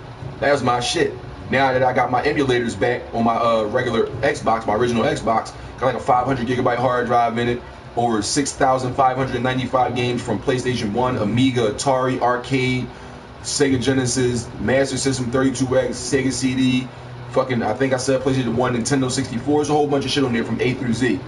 [SPEAKER 1] That was my shit. Now that I got my emulators back on my regular Xbox, my original Xbox, got like a 500 gigabyte hard drive in it, over 6,595 games from PlayStation 1, Amiga, Atari, Arcade, Sega Genesis, Master System 32X, Sega CD, fucking, I think I said PlayStation 1, Nintendo 64, there's a whole bunch of shit on there from A through Z.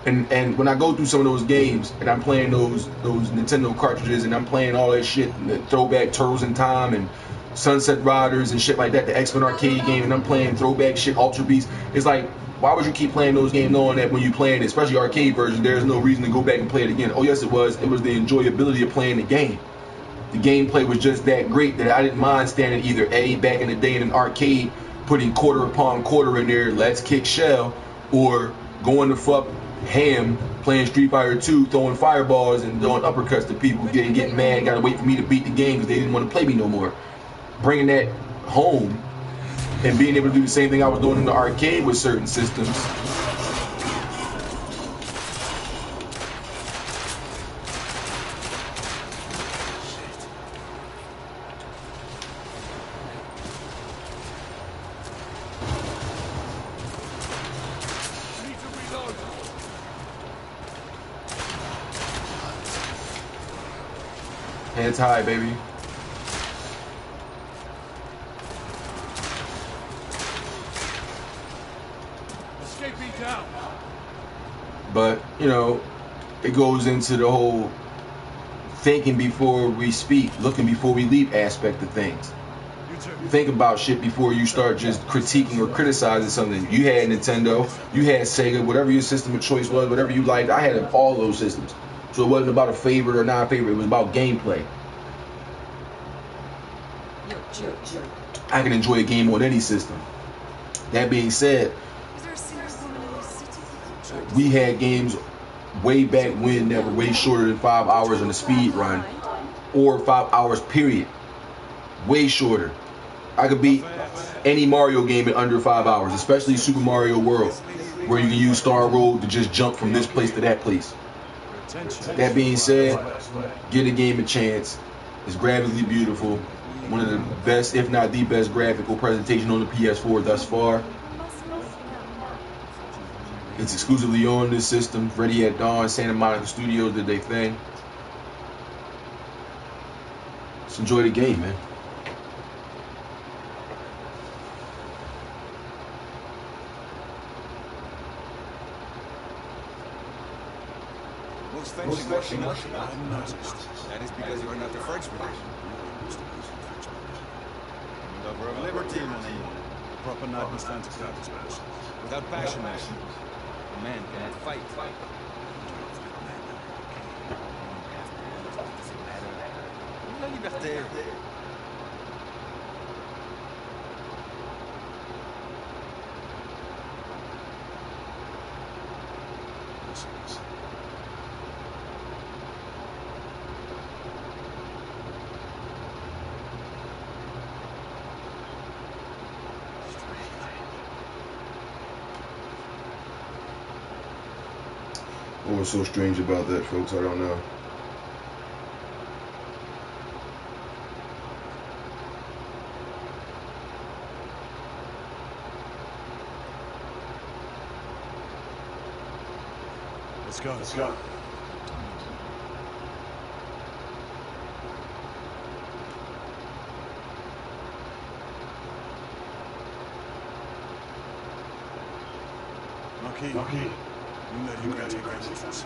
[SPEAKER 1] And when I go through some of those games and I'm playing those Nintendo cartridges and I'm playing all that shit, the throwback Turtles in Time and Sunset Riders and shit like that, the X-Men arcade game, and I'm playing throwback shit, Ultra Beast. It's like, why would you keep playing those games knowing that when you playing, especially arcade version, there's no reason to go back and play it again? Oh yes, it was. It was the enjoyability of playing the game. The gameplay was just that great that I didn't mind standing either A, back in the day in an arcade putting quarter upon quarter in there, let's kick shell, or going to fuck ham, playing Street Fighter 2, throwing fireballs and throwing uppercuts to people, getting mad, gotta wait for me to beat the game because they didn't want to play me no more. Bringing that home and being able to do the same thing I was doing in the arcade with certain systems. Heads high, baby.
[SPEAKER 2] Escaping down.
[SPEAKER 1] But, you know, it goes into the whole thinking before we speak, looking before we leap aspect of things. Think about shit before you start just critiquing or criticizing something. You had Nintendo, you had Sega, whatever your system of choice was, whatever you liked. I had all those systems. So it wasn't about a favorite or non-favorite. It was about gameplay. I can enjoy a game on any system. That being said, we had games way back when that were way shorter than 5 hours on a speed run, or 5 hours period. Way shorter. I could beat any Mario game in under 5 hours, especially Super Mario World, where you can use Star Road to just jump from this place to that place. That being said, give the game a chance. It's graphically beautiful. One of the best, if not the best, graphical presentation on the PS4 thus far. It's exclusively on this system. Ready at Dawn, Santa Monica Studios did their thing. Just enjoy the game, man.
[SPEAKER 2] Most fencing machine not noticed. That is because you are not a Frenchman. Lover of liberty, mon ami. Proper knight must stand to purpose. Without passion, a man cannot fight. La liberté.
[SPEAKER 1] What was so strange about that, folks? I don't know.
[SPEAKER 2] Let's go. Let's go. Marquis. You know you gotta take our entrance.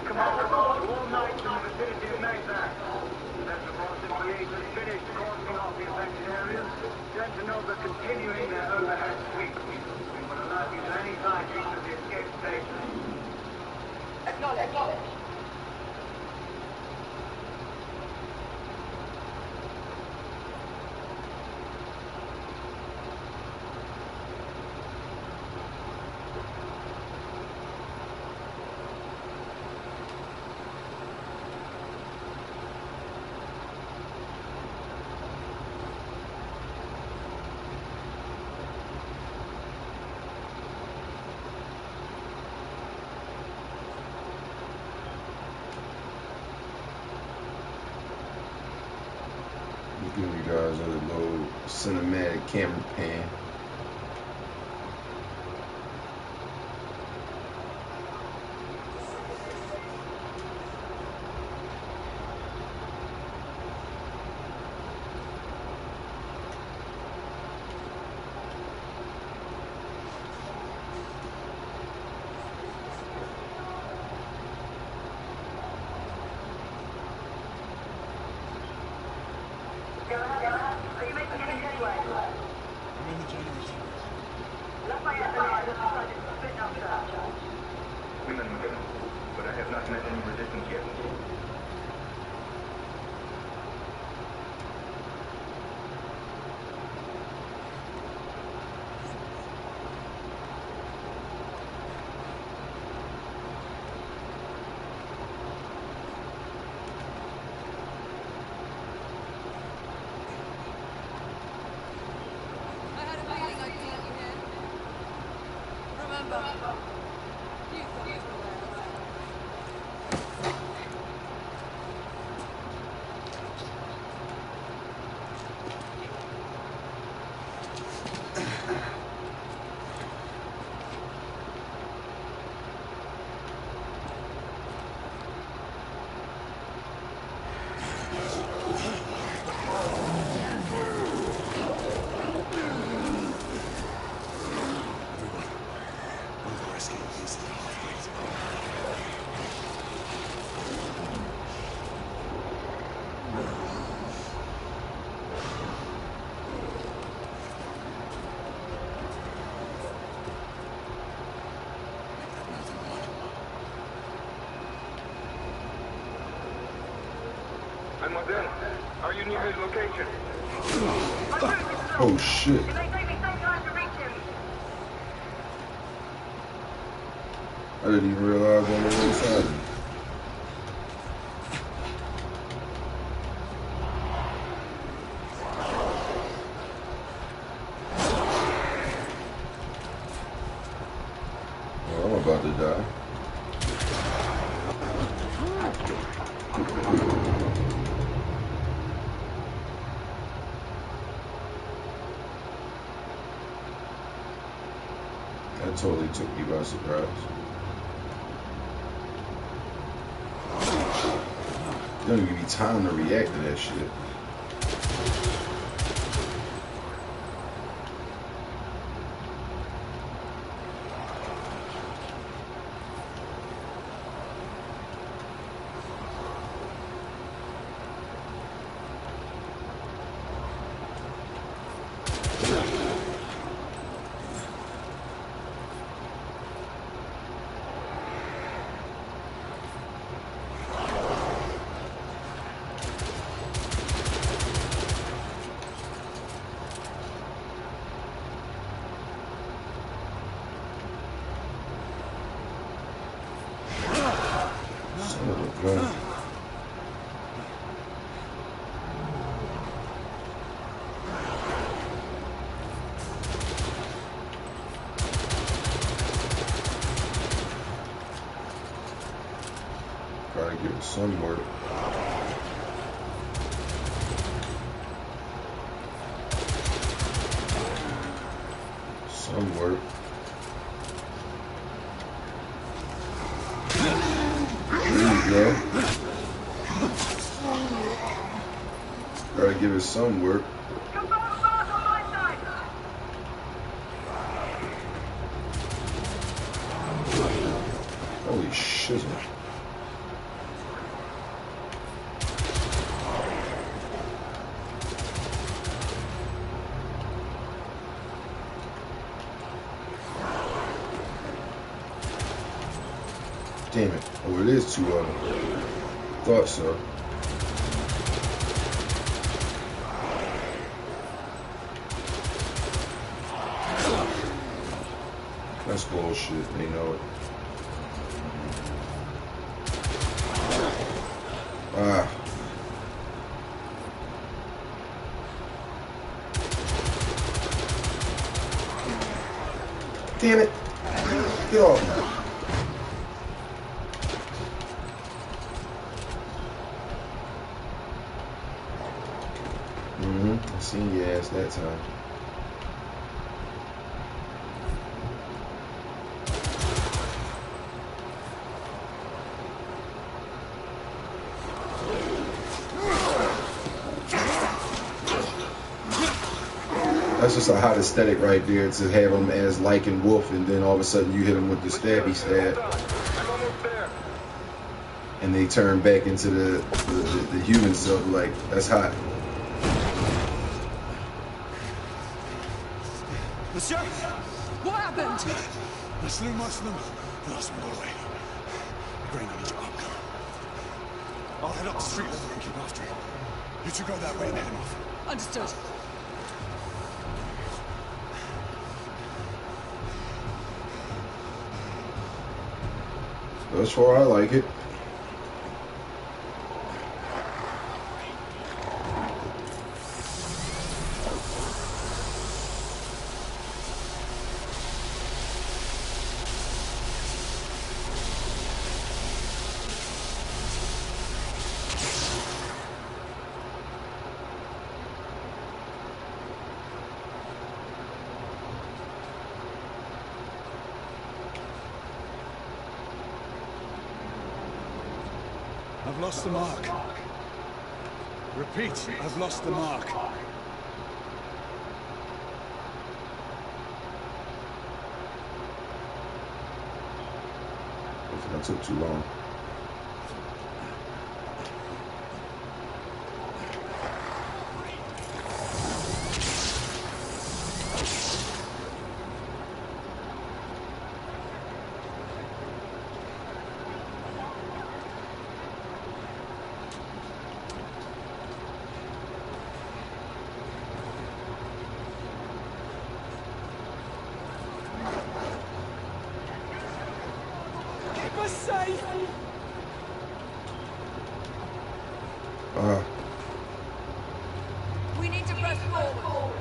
[SPEAKER 4] Commander, all night in the vicinity of Mayfair. Special forces liaison has finished cordoning off the affected areas. Then to know they're continuing their overhead sweep. We will alert you to any sightings of the escape station. Acknowledge.
[SPEAKER 1] Giving you guys a little cinematic camera pan.
[SPEAKER 4] met any resistance yet.
[SPEAKER 5] I had a feeling I'd see you here. Remember, you thought you were there.
[SPEAKER 4] Mademoiselle, are you near his location?
[SPEAKER 1] Oh shit.
[SPEAKER 4] It may take me some time to reach him.
[SPEAKER 1] I didn't even realize on the other side. Oh, I'm about to die. That totally took me by surprise. Don't even give me time to react to that shit. Gotta give it some work. Some work. There you go. Gotta give it some work. Holy shizzle. Damn it. Oh, it is two of them. Thought so. That's bullshit. They know it. Ah. Damn it. Get off me. I seen your ass that time. That's just a hot aesthetic right there to have him as Lycan Wolf, and then all of a sudden you hit him with the stabby stab, and they turn back into the human self. Like, that's hot.
[SPEAKER 2] Monsieur?
[SPEAKER 5] What happened?
[SPEAKER 2] Muslim, lost him, got away. Bring him into our I'll head up the street level and keep after him. You two go that way and head him off.
[SPEAKER 5] Understood.
[SPEAKER 1] Thus far, I like it.
[SPEAKER 2] I've lost the mark. Repeat, I've lost the mark.
[SPEAKER 1] That took too long.
[SPEAKER 3] Keep us safe!
[SPEAKER 5] We need to press forward.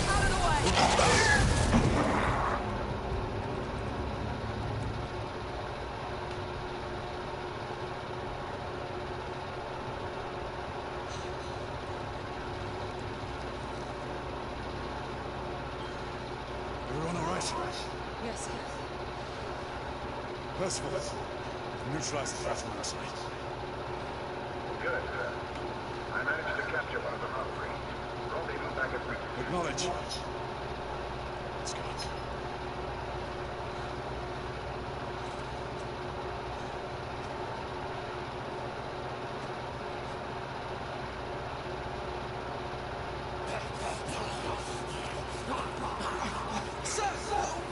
[SPEAKER 5] Out of the way!
[SPEAKER 2] Everyone all right?
[SPEAKER 5] Yes, sir.
[SPEAKER 2] Percival, neutralize the threat on our side.
[SPEAKER 4] Good. I managed to capture one of the Valkyries. Robbie, move back at me.
[SPEAKER 2] Acknowledge. Let's go.
[SPEAKER 3] Sir,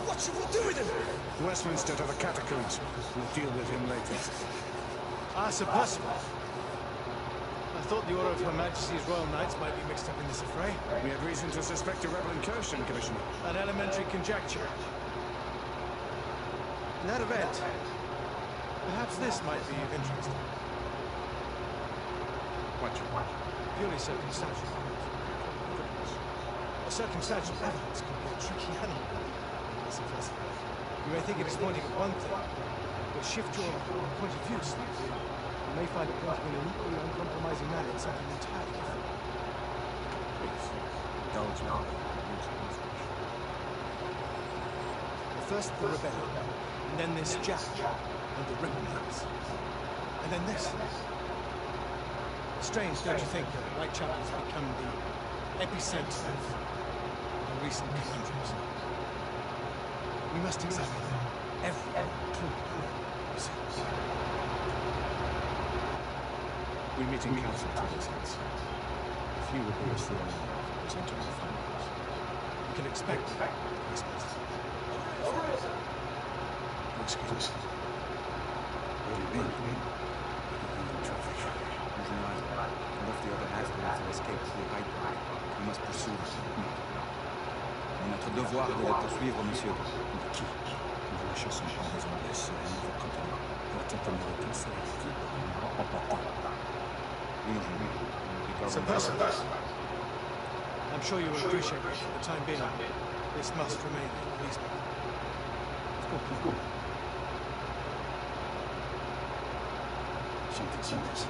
[SPEAKER 3] what should we do with him?
[SPEAKER 2] Westminster to the catacombs. We'll deal with him later.
[SPEAKER 6] Sir Percival. I thought the Order of Her Majesty's Royal Knights might be mixed up in this affray.
[SPEAKER 2] We had reason to suspect a rebel incursion, Commissioner.
[SPEAKER 6] An elementary conjecture. In that event, perhaps this might be of interest.
[SPEAKER 2] What?
[SPEAKER 6] Purely circumstantial. A circumstantial evidence can be a tricky animal. You may think it is pointing at one thing, but shift your point of view slightly. You may find it pointing in an equally uncompromising manner at something entirely different. Well, first the rebellion, and then this Jack and the Rippleheads, and then this. Strange, don't you think, that Whitechapel has become the epicenter of the recent conundrums? We must examine every clue. You see.
[SPEAKER 2] We meet in council to discuss. If you would be us the only presenter of the findings.
[SPEAKER 6] We can expect Christmas.
[SPEAKER 2] Excuse us. Where have you been? Traffic.
[SPEAKER 7] General, and if the other aspirants have escaped to the High Park, we must pursue them. C'est notre devoir de les poursuivre, monsieur.
[SPEAKER 2] Qui? Nous la chassons en raison de ce nouveau continent. Pourtant, américain, c'est la vie en partant.
[SPEAKER 6] Sir Percival, I'm sure you will appreciate that for the time being, this must remain a police matter.
[SPEAKER 2] Of course. Something serious.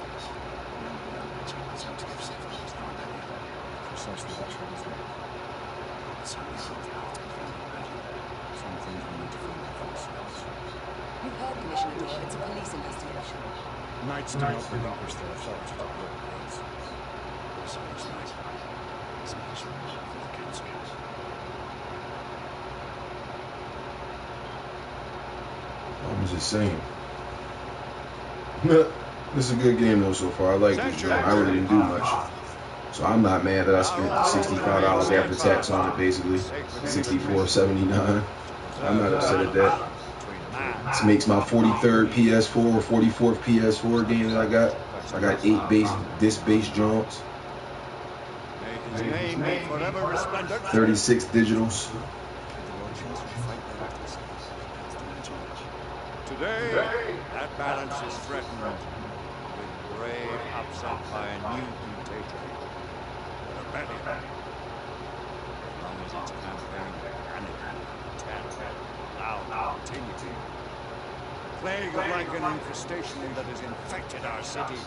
[SPEAKER 2] Precisely what she was doing. Some things we need to find out for ourselves.
[SPEAKER 5] You've heard, Commissioner Doyle, it's a police investigation.
[SPEAKER 2] Knights do not relinquish their authority to Europeans. So it's nice. It's much for the council.
[SPEAKER 1] I'm just saying. This is a good game though so far. I like this joint. I really didn't do much. So I'm not mad that I spent $65 after tax on it, basically $64.79. I'm not upset at that. This makes my 43rd PS4 or 44th PS4 game that I got. I got 8 disc-based joints, 36 digitals.
[SPEAKER 8] Today, that balance is threatened with grave upset by a new contagion, the rebellion. As long as its campaign of anarchy, terror, allowed to continue, the plague like an infestation that has infected our city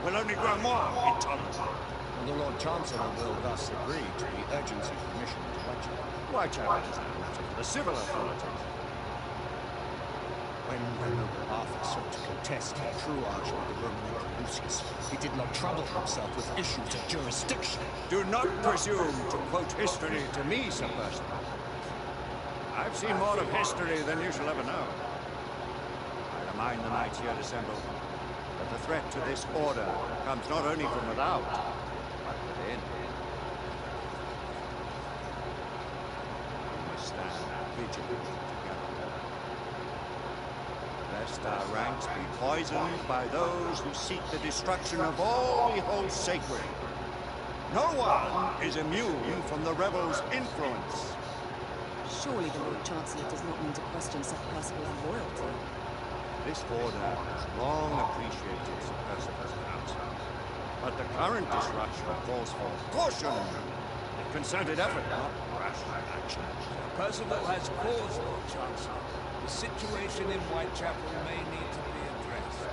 [SPEAKER 8] will only grow more intolerant.
[SPEAKER 2] And the Lord Chancellor will thus agree to the urgency permission to Whitechapel.
[SPEAKER 8] Whitechapel is no matter for the civil authorities.
[SPEAKER 2] When the noble Arthur sought to contest the truage with the Roman Emperor Lucius, he did not trouble himself with issues of jurisdiction.
[SPEAKER 8] Do not presume to quote history to me, Sir Percival. I've seen more of history than you shall ever know. I remind the knights here assembled that the threat to this order comes not only from without, but within. We must stand vigilant together, lest our ranks be poisoned by those who seek the destruction of all we hold sacred. No one is immune from the rebels' influence.
[SPEAKER 5] Surely the Lord Chancellor does not mean to question Sir Percival's loyalty.
[SPEAKER 8] This order has long appreciated Sir Percival's counsel, but the current disruption calls for caution, a concerted effort, not rash action.
[SPEAKER 3] Sir Percival has cause, Lord Chancellor. The situation in Whitechapel may need to be addressed.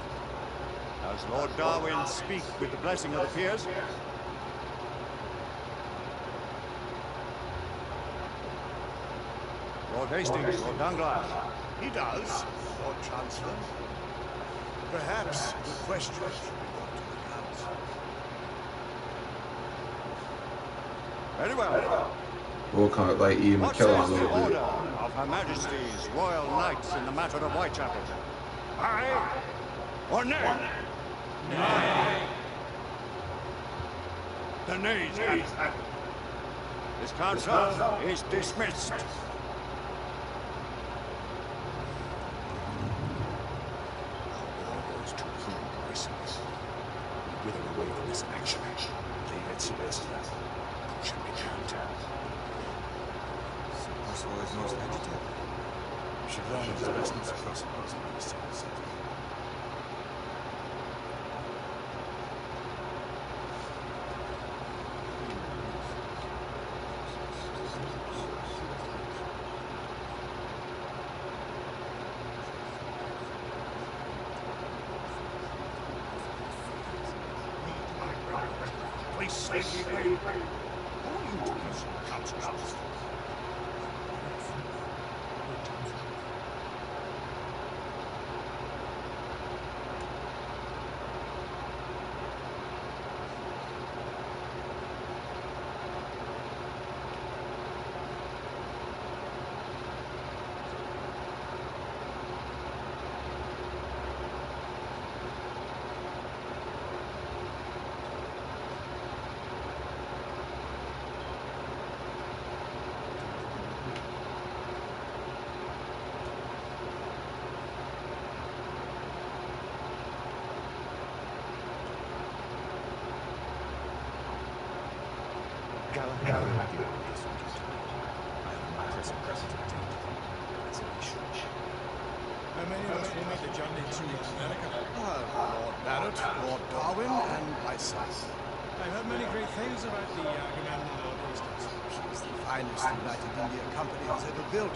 [SPEAKER 8] Does Lord Darwin speak with the blessing of the peers? Lord Hastings, Lord Dunglass.
[SPEAKER 6] He does, Lord Chancellor. Perhaps the question should be put to the council.
[SPEAKER 8] Very well.
[SPEAKER 1] Or kind of like Ian
[SPEAKER 8] What
[SPEAKER 1] McKellen a
[SPEAKER 8] says the
[SPEAKER 1] little bit.
[SPEAKER 8] order of Her Majesty's Royal Knights in the matter of Whitechapel? Aye or nay? Nay. The nays have it. This council is dismissed.
[SPEAKER 2] Wither away from this action. Leave it to us. Should be turned.
[SPEAKER 7] Sir Percival is most agitated.
[SPEAKER 6] We should learn of his business across the coast of the city.
[SPEAKER 8] Please say ye may. According to these councils.
[SPEAKER 2] Gallant, I have my present representative. That's an issue.
[SPEAKER 6] How many of us will make the journey to America? Lord Barrett, Lord Darwin, and myself. I've heard many great things about the Agamemnon Lord Hastings. She's the finest United India Company has ever built.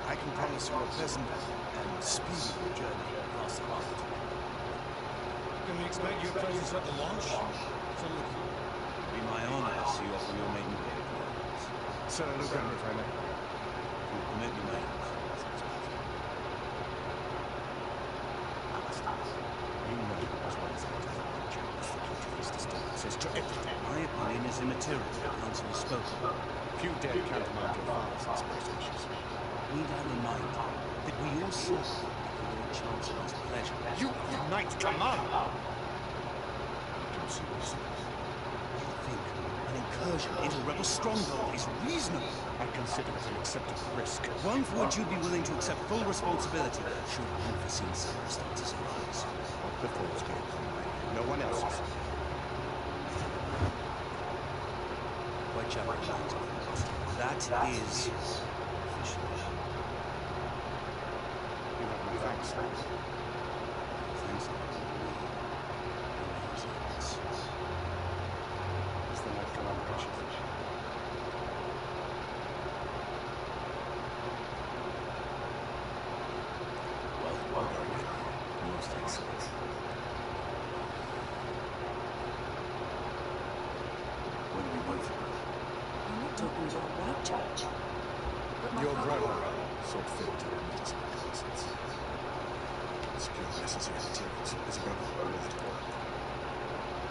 [SPEAKER 6] I can promise you a pleasant and speedy journey across the Atlantic. Can we expect your presence at the launch? Sir Lucan.
[SPEAKER 7] It'd be my honor to see you off on your maiden voyage.
[SPEAKER 6] Sir Lucan, if I may.
[SPEAKER 7] If you permit me, my
[SPEAKER 2] You know as well as I do that Whitechapel is the key to this disturbance to everything.
[SPEAKER 7] My opinion is immaterial. The council has spoken.
[SPEAKER 2] Few dare countermand your father's expectations.
[SPEAKER 7] Need I remind you that we all serve the Lord Chancellor's pleasure?
[SPEAKER 6] You Knight Command!
[SPEAKER 2] Do seriously.
[SPEAKER 7] You think incursion into Rebel stronghold is reasonable.
[SPEAKER 6] I consider it an acceptable risk.
[SPEAKER 7] One for which you'd be willing to accept full responsibility should unforeseen circumstances arise.
[SPEAKER 6] Not before escape, Conway. No one else's.
[SPEAKER 7] Whitechapel remains closed. That is official.
[SPEAKER 6] You have my thanks.
[SPEAKER 7] Thanks a lot.
[SPEAKER 6] Is the night come on, precious?
[SPEAKER 7] Well, most excellent. What do we want for her?
[SPEAKER 5] I'm not talking about Whitechapel. But my
[SPEAKER 6] Your
[SPEAKER 5] father...
[SPEAKER 6] brother saw fit to admit us into innocence. Secure necessary materials. Isabella, alert.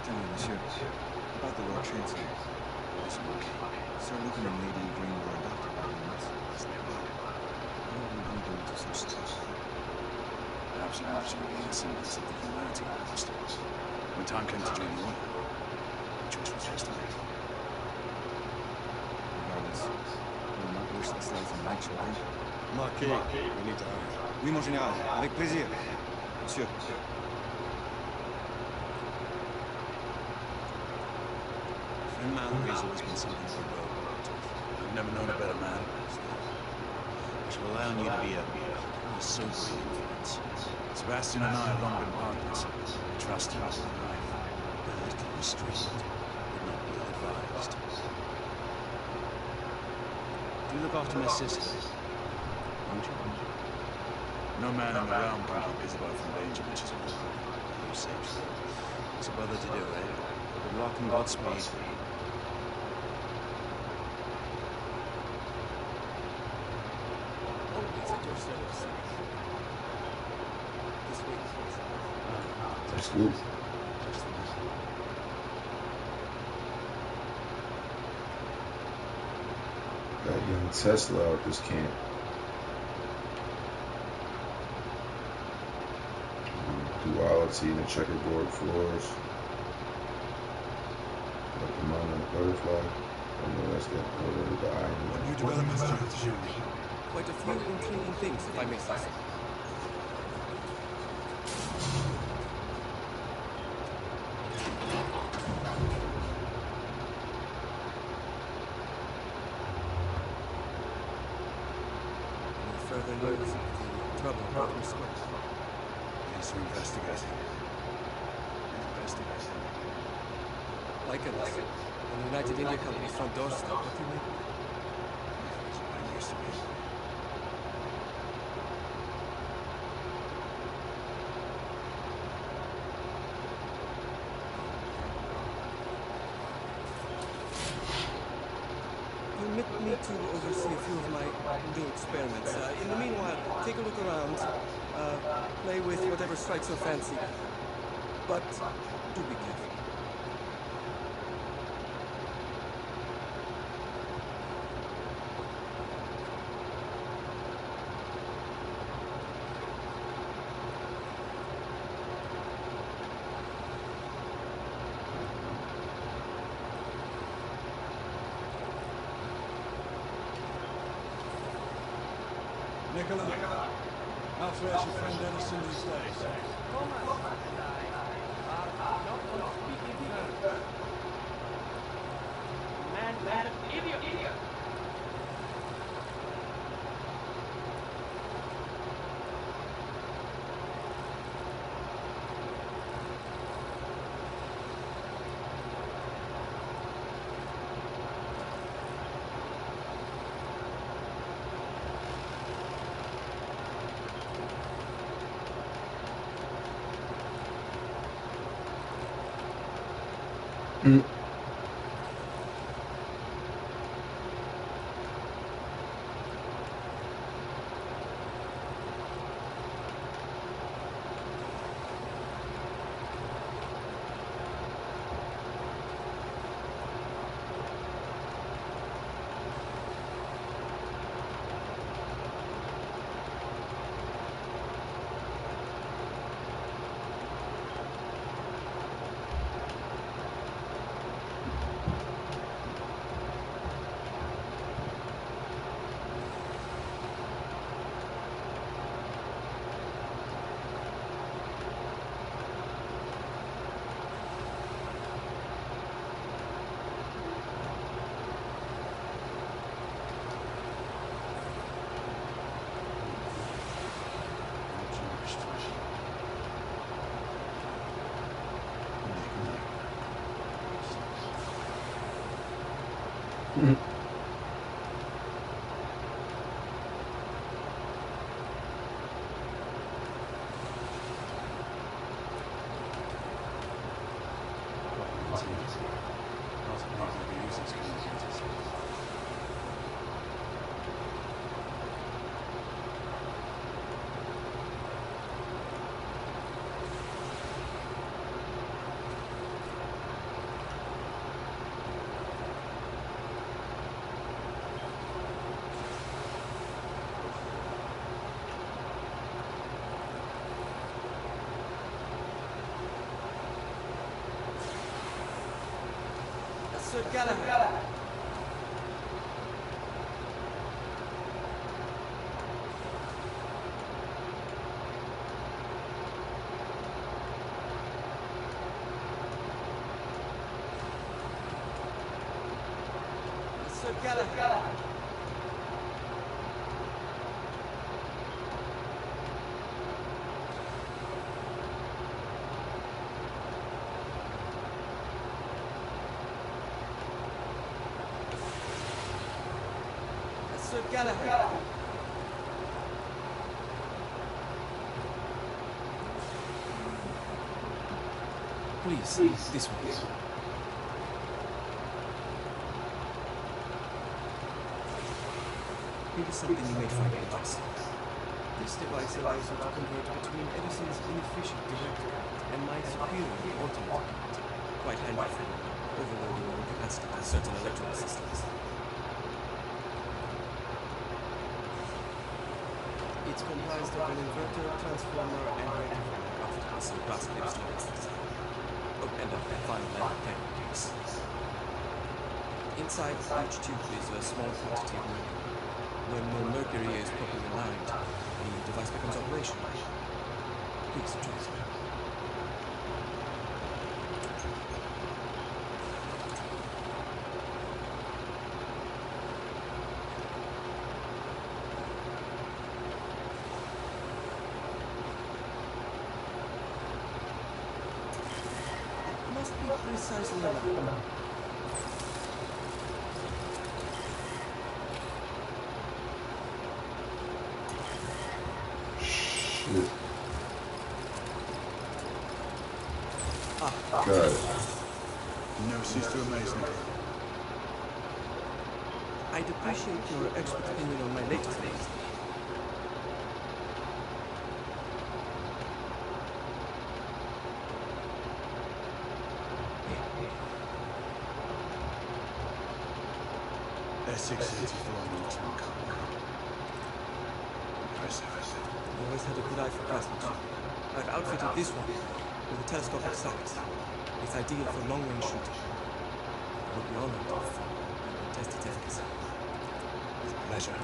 [SPEAKER 7] Tenez, monsieur. About the Lord Chancellor. Is he okay? Sir Lucan and Lady Green were adopted by him. Is they well? What would we do to such trouble?
[SPEAKER 6] Perhaps an absolutely innocent of the humanity of the master. When time came to join the order, the choice was yours to make.
[SPEAKER 7] Regardless, we will not wish this life on my children.
[SPEAKER 6] Marquis, we need to hurry.
[SPEAKER 7] Oui, mon général. Avec plaisir. Monsieur. Friend Mallory has always been something of a rogue.
[SPEAKER 6] I've never known a better man.
[SPEAKER 7] I shall rely on you to be a sobering influence.
[SPEAKER 6] Sebastian and I have long been partners. Trust him with my life.
[SPEAKER 7] A little restraint would not be ill-advised. Do look after my sister, won't you?
[SPEAKER 6] No man in the realm can keep Isabel from danger, which is all.
[SPEAKER 7] You say so. It's a brother to do, eh? Good luck and Godspeed.
[SPEAKER 6] Always at your service. This week.
[SPEAKER 1] That's good.
[SPEAKER 6] Just the man.
[SPEAKER 1] Got young Tesla out this camp. Duality in the checkerboard floors. Like the moon and the butterfly. I know that's the color of the eye.
[SPEAKER 6] What new developments do you have to show me?
[SPEAKER 9] Quite a few intriguing things, if I may say so. Any further news of the trouble at Northern Square?
[SPEAKER 6] Yes, we're investigating. Investigating.
[SPEAKER 9] Lycanus, on the United India Company's front doorstep. What do you make of it?
[SPEAKER 6] It's what it used to be.
[SPEAKER 9] Permit me to oversee a few of my new experiments. In the meanwhile, take a look around. Play with whatever strikes your fancy. But do be careful.
[SPEAKER 6] Nicola, how fares your friend Edison these days?
[SPEAKER 9] Sir Galahad. Sir Galahad. Sir Galahad. Please, this way. Here is something you may find interesting. This device allows you to convert between Edison's inefficient director and my superior ultimate. Quite handy for overloading or incapacitating certain electrical systems. It's comprised of an inverter, transformer, and rectifier after some brass clips to it. Oh, and a fine leather carrying case. Inside each tube is a small quantity of mercury. When the mercury is properly aligned, the device becomes operational. Please try it. Precisely enough.
[SPEAKER 1] Shit.
[SPEAKER 2] Got
[SPEAKER 1] it.
[SPEAKER 2] You never cease to amaze me.
[SPEAKER 9] I'd appreciate your expert opinion on my latest things.
[SPEAKER 2] S684 looks impressive.
[SPEAKER 9] I've always had a good eye for craftsmanship. I've outfitted this one with a telescopic sight. It's ideal for long-range shooting. I would be honored if you would test its efficacy.
[SPEAKER 2] With pleasure.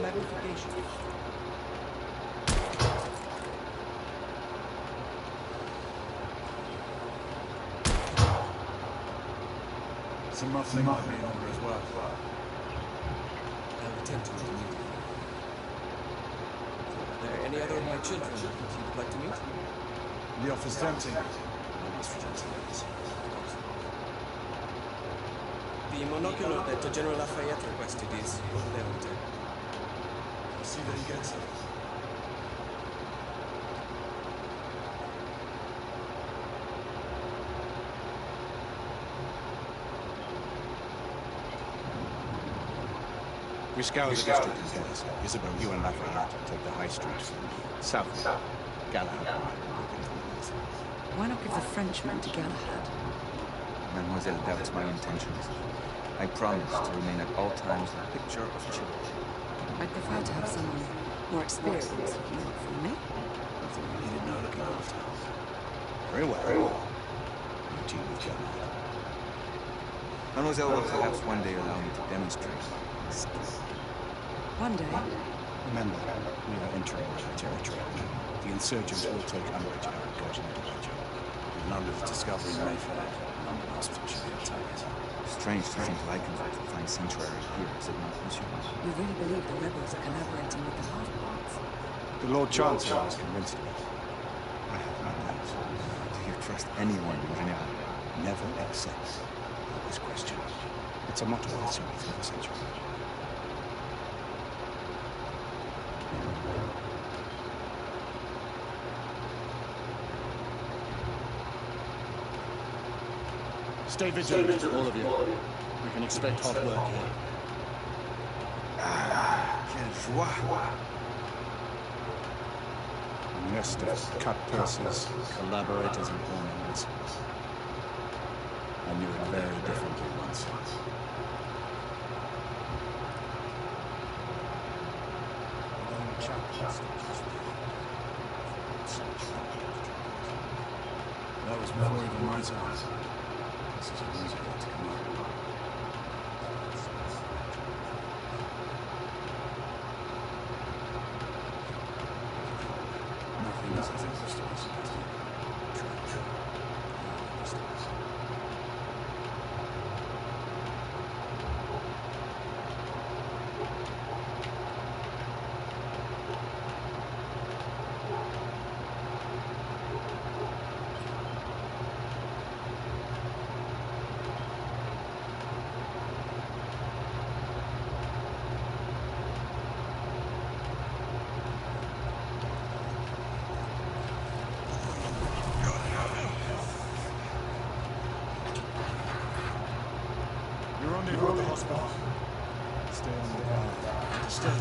[SPEAKER 9] Magnification.
[SPEAKER 2] Some muffling might be in order as well.
[SPEAKER 9] I'll attend to it immediately. Are there any other of my children that you would like to meet?
[SPEAKER 2] The offer's tempting.
[SPEAKER 9] The monocular that General Lafayette requested is over there on the table.
[SPEAKER 2] See that he gets it.
[SPEAKER 10] We scour the district in Paris. Isabel, you and Lafayette take the high street south. Galahad.
[SPEAKER 5] Why not give the Frenchman to Galahad?
[SPEAKER 7] Mademoiselle doubts my intentions. I promise to remain at all times the picture of chivalry.
[SPEAKER 5] I'd prefer to have someone more experienced looking out for me.
[SPEAKER 10] You didn't know looking after. Very well. You team with Galahad.
[SPEAKER 7] Mademoiselle will perhaps one day allow me to demonstrate.
[SPEAKER 5] One day.
[SPEAKER 10] Remember, we are entering enemy territory. The insurgents will take umbrage at our incursion into Reggio.
[SPEAKER 7] With London's discovery in Mayfair, London Hospital should be our target. Strange to think Lycanthropes will find sanctuary here, is it not, Monsieur?
[SPEAKER 5] You really believe the rebels are collaborating with the half-breeds?
[SPEAKER 10] The Lord Chancellor is convinced of it.
[SPEAKER 7] I have my doubts. Do you trust anyone in general?
[SPEAKER 10] Never accept. Always question. It's a motto of the service for the century. Stay vigilant, all of you. We can expect hot work here.
[SPEAKER 7] Quelle joie!
[SPEAKER 10] A nest of cut purses, collaborators, and ornaments. I knew it very differently once.
[SPEAKER 7] That was before even my time. This is a music to come up. Nothing is as it used to be, Sebastian. True.
[SPEAKER 6] You're rendezvous at the hospital. Stay on the ground. Stay.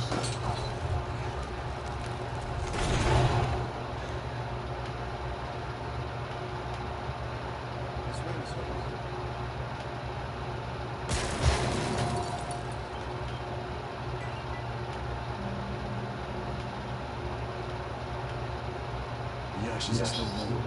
[SPEAKER 7] Yeah, she's just a little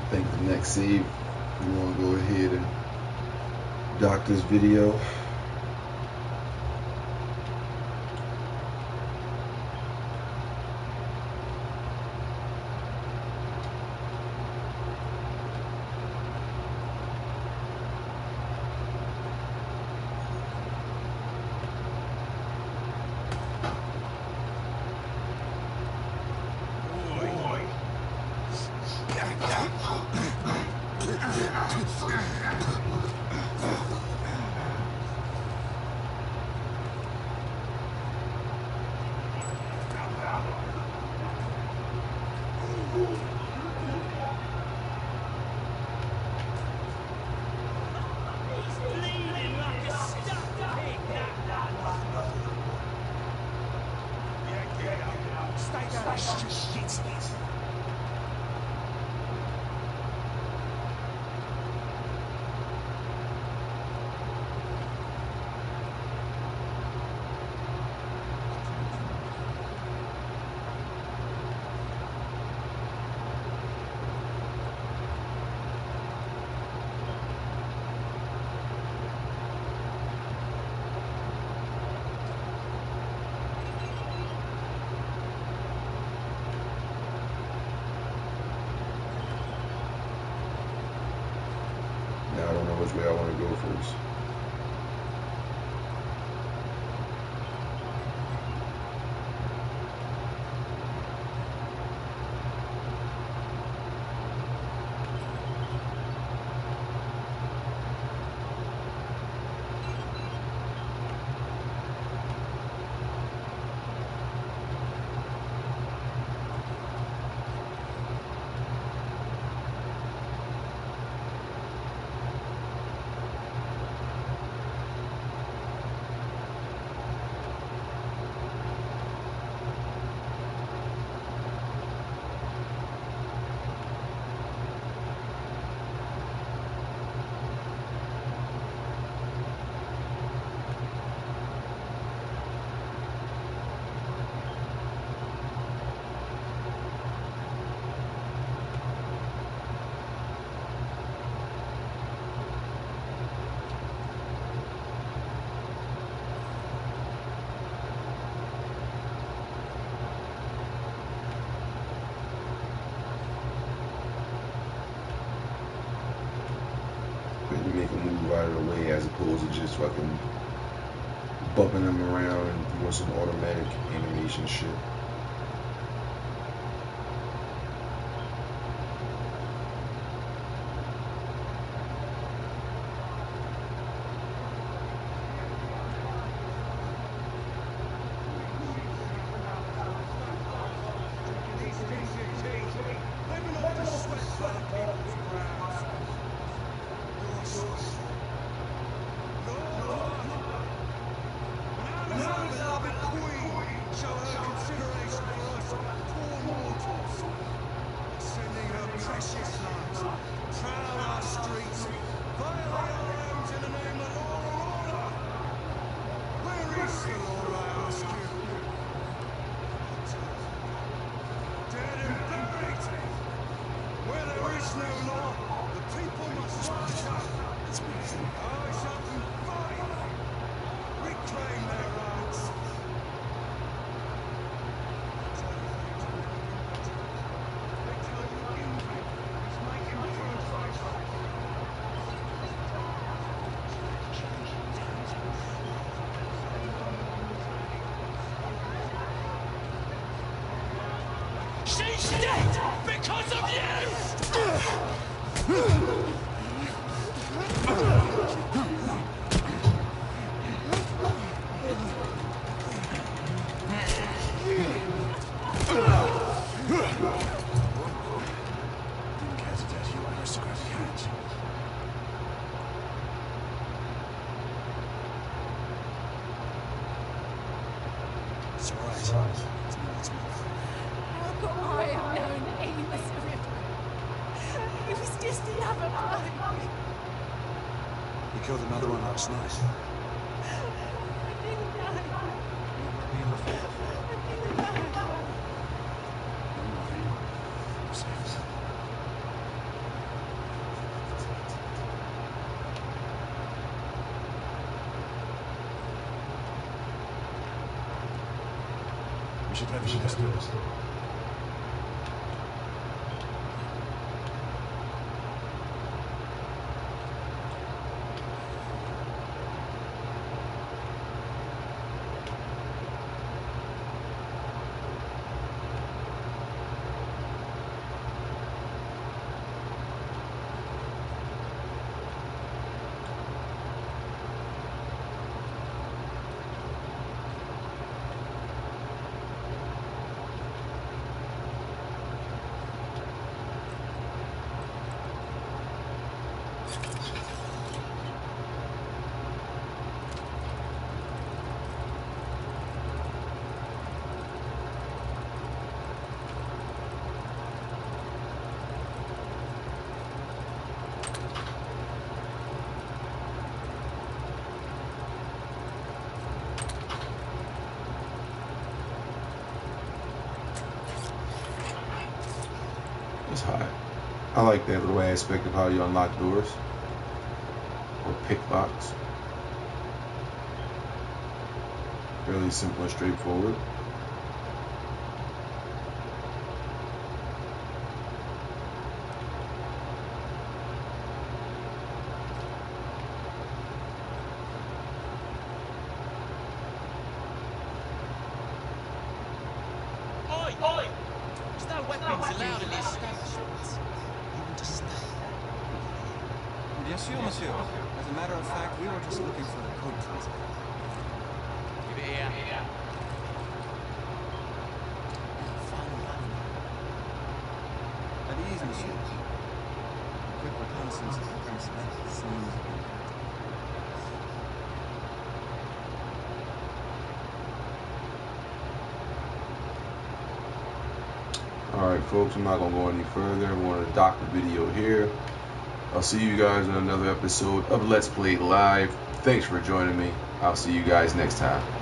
[SPEAKER 1] I think the next save, we want to go ahead and dock this video. Now I don't know which way I want to go first. Maybe make a move out of the way as opposed to just fucking bumping them around and doing some automatic animation shit.
[SPEAKER 11] She's dead because of you!
[SPEAKER 2] You killed another one last night. We should have this doors.
[SPEAKER 1] I like that little aspect of how you unlock doors or pick locks. Fairly simple and straightforward.
[SPEAKER 11] Oi! There's no weapons allowed in the establishment. You will just stay.
[SPEAKER 7] Bien sûr, monsieur. As a matter of fact, we were just looking for the code transmitter.
[SPEAKER 11] Give it here.
[SPEAKER 7] At ease, monsieur. A quick reconnaissance of the premises seems
[SPEAKER 1] Alright folks, I'm not going to go any further. I'm going to dock the video here. I'll see you guys in another episode of Let's Play Live. Thanks for joining me. I'll see you guys next time.